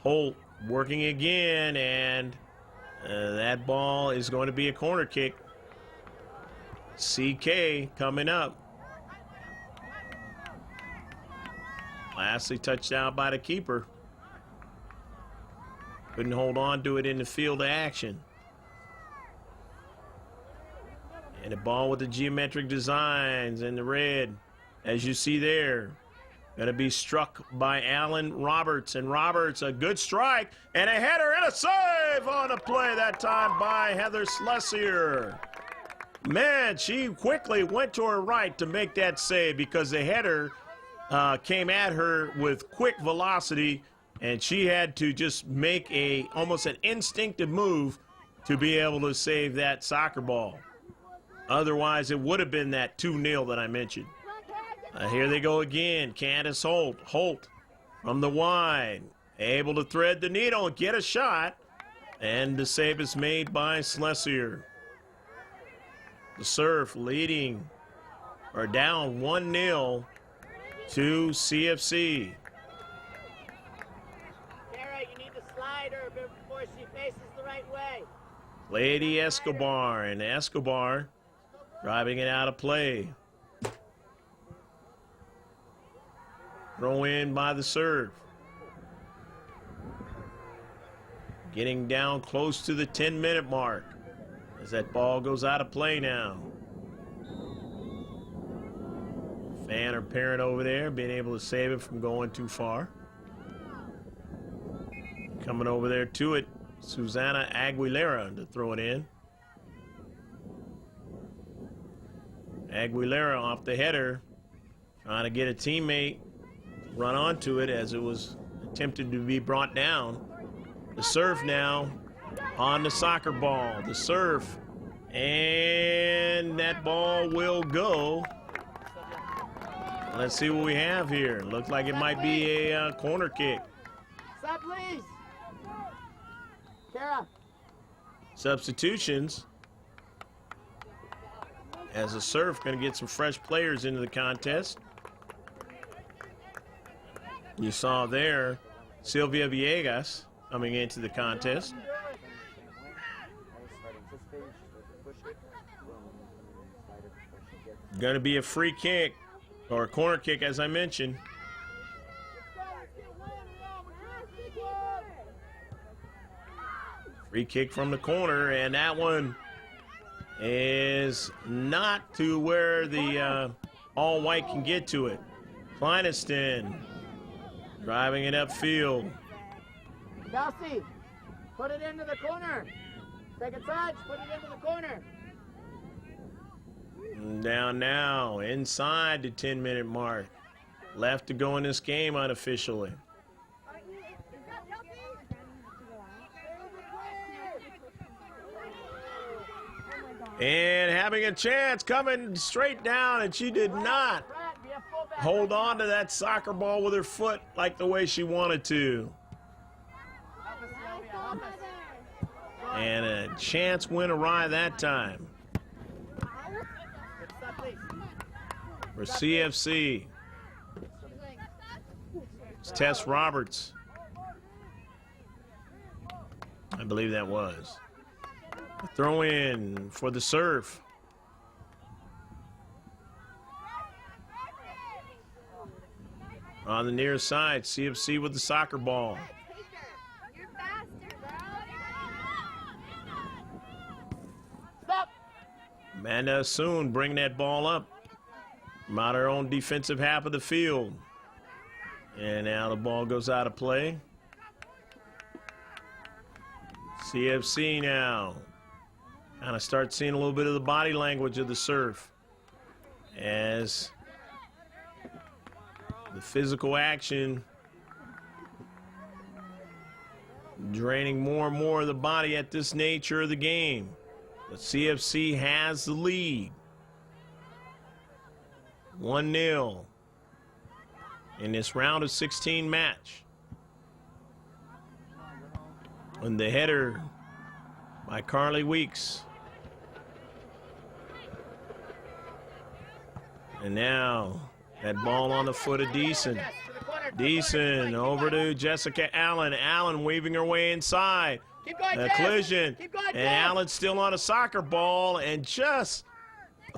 Holt working again, and that ball is going to be a corner kick. CK coming up. Lastly touched out by the keeper. Couldn't hold on to it in the field of action. And the ball with the geometric designs in the red, as you see there. Going to be struck by Alan Roberts. And Roberts, a good strike, and a header and a save on the play that time by Heather Schlesier. Man, she quickly went to her right to make that save because the header came at her with quick velocity, and she had to just make almost an instinctive move to be able to save that soccer ball. Otherwise, it would have been that 2-0 that I mentioned. Here they go again. Candace Holt. Holt from the wide. Able to thread the needle and get a shot. And the save is made by Schlesier. The Surf leading or down 1-0 to CFC. Sarah, you need to slide her before she faces the right way. Lady Escobar, and Escobar driving it out of play. Throw in by the Surf. Getting down close to the 10-minute mark as that ball goes out of play now. Fan or parent over there being able to save it from going too far. Coming over there to it, Susana Aguilera to throw it in. Aguilera off the header, trying to get a teammate run onto it as it was attempted to be brought down. The serve now on the soccer ball. The serve, and that ball will go. Let's see what we have here. Looks like it might be a corner kick. Stop, please. Kara. Substitutions. As a serve, going to get some fresh players into the contest. You saw there Sylvia Villegas coming into the contest. Going to be a free kick, or a corner kick, as I mentioned. Free kick from the corner, and that one is not to where the all-white can get to it. Kleineston driving it upfield. Kelsey, put it into the corner. Take a touch, put it into the corner. Down now, inside the 10-minute mark. Left to go in this game unofficially. And having a chance, coming straight down, and she did not hold on to that soccer ball with her foot like the way she wanted to. And a chance went awry that time for CFC. It's Tess Roberts. I believe that was. A throw in for the serve. On the near side, CFC with the soccer ball. Amanda soon bring that ball up from out her own defensive half of the field. And now the ball goes out of play. CFC now kind of start seeing a little bit of the body language of the serve as the physical action draining more and more of the body at this nature of the game. But CFC has the lead. 1-0 in this round of 16 match. And the header by Carly Weeks. And now that ball on the foot of Deason. Deason over to Jessica Allen. Allen weaving her way inside. A collision. And Allen still on a soccer ball and just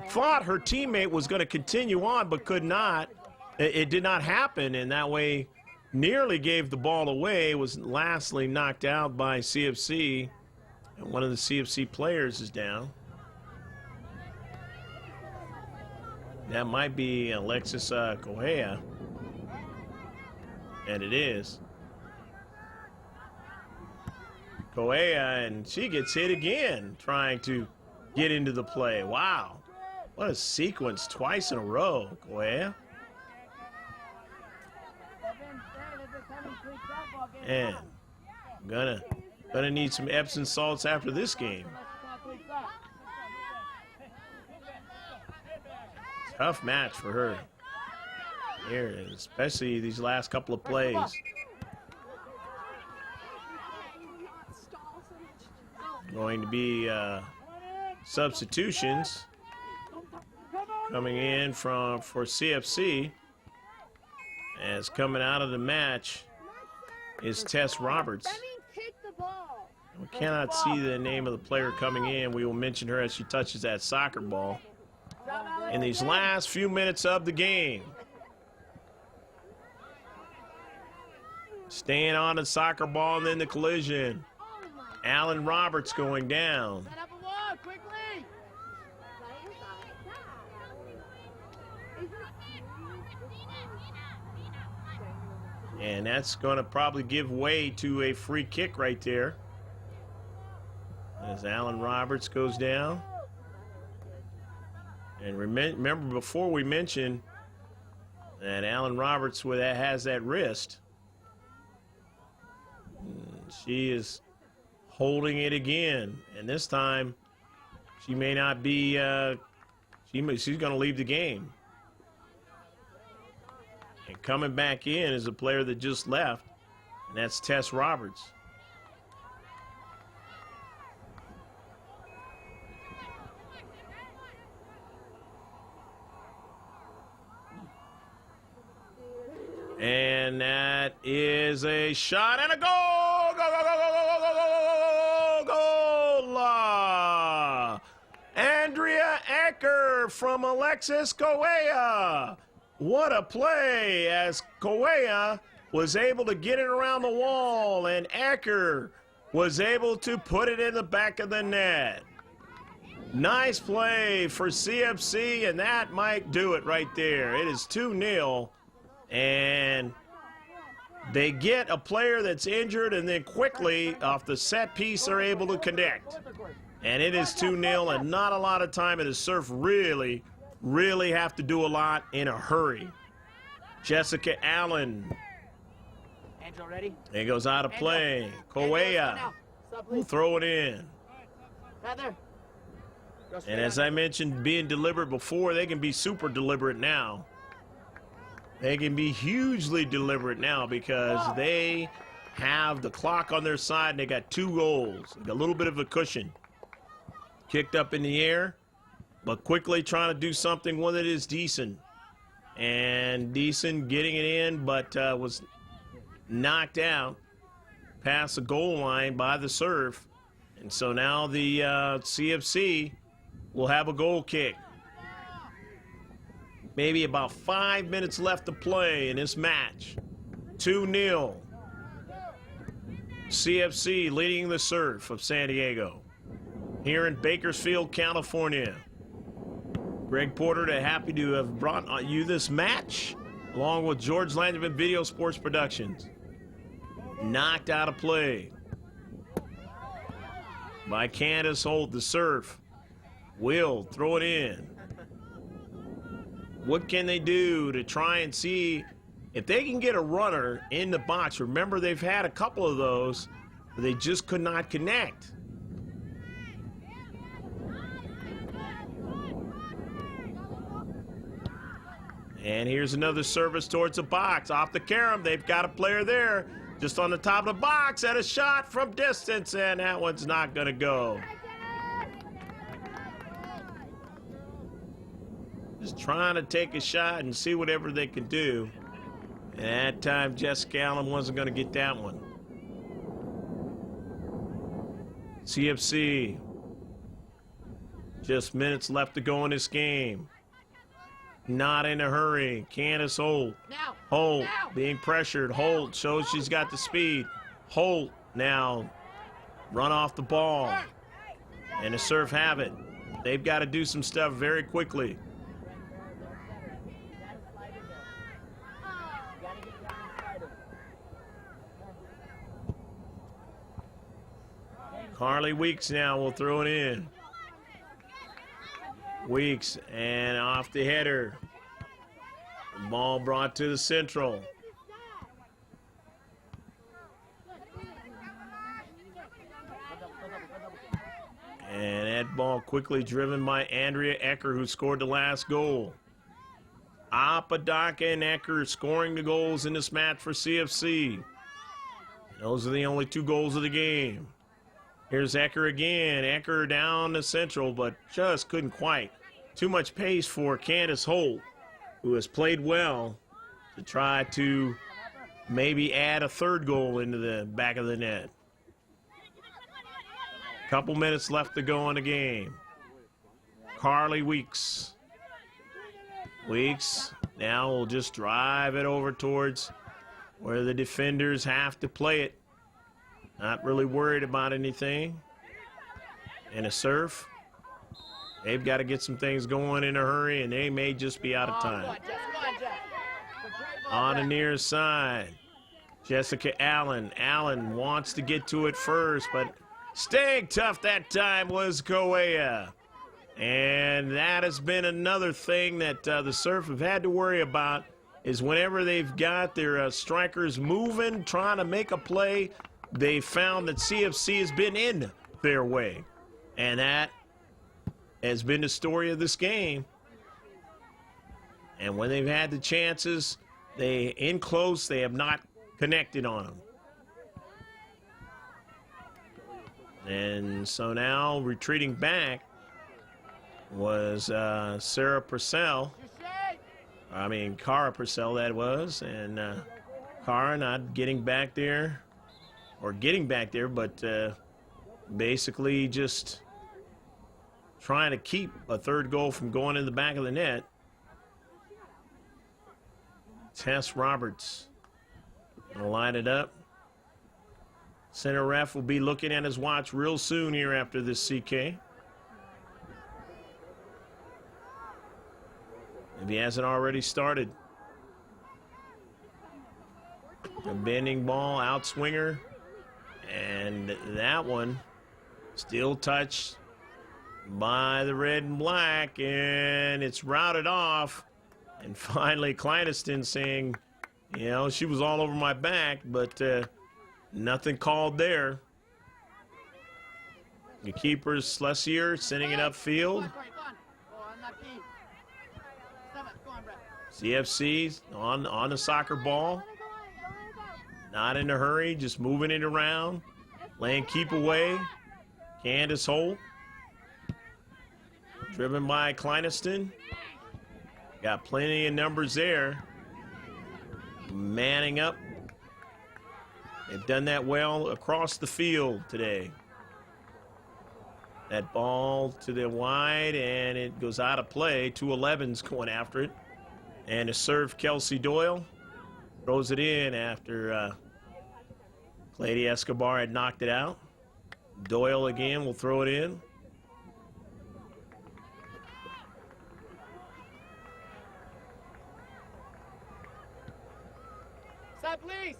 thought her teammate was going to continue on but could not. It did not happen, and that way nearly gave the ball away. Was lastly knocked out by CFC. And one of the CFC players is down. That might be Alexis Correa. And it is. Correa, and she gets hit again trying to get into the play. Wow. What a sequence twice in a row, Correa. And gonna need some Epsom salts after this game. Tough match for her here, especially these last couple of plays. Going to be substitutions coming in for CFC. As coming out of the match is Tess Roberts. We cannot see the name of the player coming in. We will mention her as she touches that soccer ball in these last few minutes of the game. Staying on the soccer ball and then the collision. Allen Roberts going down. And that's going to probably give way to a free kick right there. as Alan Roberts goes down. And remember, before we mentioned that Alan Roberts has that wrist. She is holding it again, and this time she may not be. She's going to leave the game. And coming back in is a player that just left, and that's Tess Roberts. And that is a shot and a goal! Go, go, go, go, go, go, go, go, go, goal! Andrea Ecker from Alexis Correa. What a play as Correa was able to get it around the wall, and Ecker was able to put it in the back of the net. Nice play for CFC, and that might do it right there. It is 2-0. And they get a player that's injured, and then quickly off the set piece are able to connect. And it is 2-0, and not a lot of time, and the Surf really have to do a lot in a hurry. Jessica Allen. Ready? It goes out of play. Correa will throw it in. And as I mentioned, being deliberate before, they can be super deliberate now. They can be hugely deliberate now because they have the clock on their side and they got 2 goals. They got a little bit of a cushion. Kicked up in the air, but quickly trying to do something with it is decent. And decent getting it in, but was knocked out past the goal line by the Surf. And so now the CFC will have a goal kick. Maybe about 5 minutes left to play in this match. 2-0. CFC leading the Surf of San Diego. Here in Bakersfield, California. Greg Porter, happy to have brought you this match, along with George Langevin Video Sports Productions. Knocked out of play by Candace Holt. The Surf will throw it in. What can they do to try and see if they can get a runner in the box? Remember, they've had a couple of those, but they just could not connect. And here's another service towards the box. Off the carom, they've got a player there. Just on the top of the box, and a shot from distance, and that one's not going to go. Just trying to take a shot and see whatever they can do. And that time, Jessica Allen wasn't going to get that one. CFC, just minutes left to go in this game. Not in a hurry. Candace Holt. Holt being pressured. Holt shows she's got the speed. Holt now run off the ball. And the Surf have it. They've got to do some stuff very quickly. Carly Weeks now will throw it in. Weeks and off the header. The ball brought to the central. And that ball quickly driven by Andrea Ecker, who scored the last goal. Apodaca and Ecker scoring the goals in this match for CFC. Those are the only 2 goals of the game. Here's Ecker again. Ecker down the central, but just couldn't quite. Too much pace for Candace Holt, who has played well to try to maybe add a 3rd goal into the back of the net. Couple minutes left to go in the game. Carly Weeks. Weeks now will just drive it over towards where the defenders have to play it. Not really worried about anything. And a Surf, they've got to get some things going in a hurry, and they may just be out of time. On the near side, Jessica Allen. Allen wants to get to it first, but Staying tough that time was Correa. And that has been another thing that the Surf have had to worry about is whenever they've got their strikers moving, trying to make a play, they found that CFC has been in their way. And that has been the story of this game. And when they've had the chances, they in close, they have not connected on them. And so now retreating back was Cara Purcell, that was. And Cara not getting back there, but basically just trying to keep a third goal from going in the back of the net. Tess Roberts gonna line it up. Center ref will be looking at his watch real soon here after this CK. If he hasn't already started. A bending ball, outswinger, and that one still touched by the red and black, and it's routed off. And finally, Kleineston saying, you know, she was all over my back, but nothing called there. The keeper's Schlesier sending it upfield. CFC on the soccer ball. Not in a hurry, just moving it around. Laying keep away. Candace Holt. Driven by Kleineston. Got plenty of numbers there. Manning up. They've done that well across the field today. That ball to the wide, and it goes out of play. 2-11's going after it. And to serve Kelsey Doyle. Throws it in after Clady Escobar had knocked it out. Doyle again will throw it in. Side, please.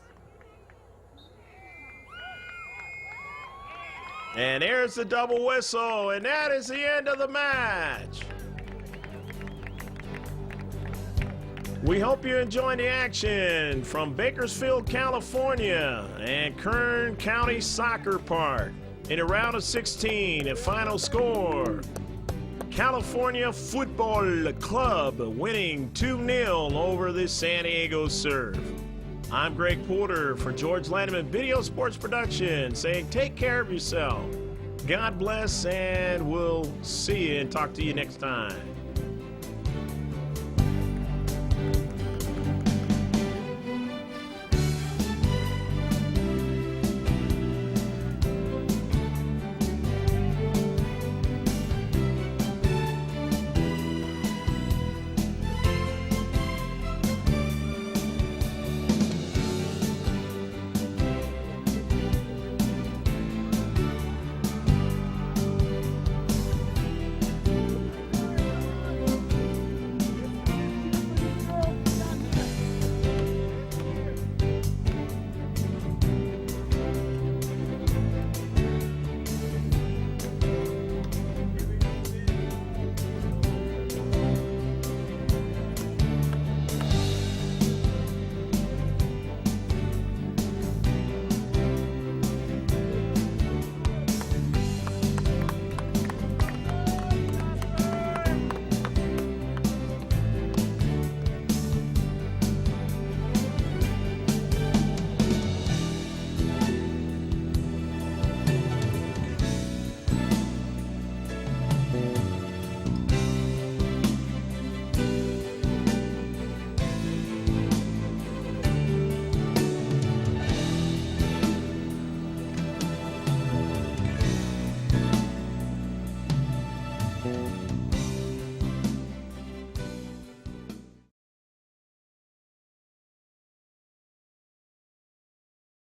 And there's the double whistle, and that is the end of the match. We hope you enjoyed the action from Bakersfield, California and Kern County Soccer Park in a round of 16. And final score, California Futbol Club winning 2-0 over the San Diego Surf. I'm Greg Porter for George Landeman Video Sports Production saying take care of yourself. God bless, and we'll see you and talk to you next time.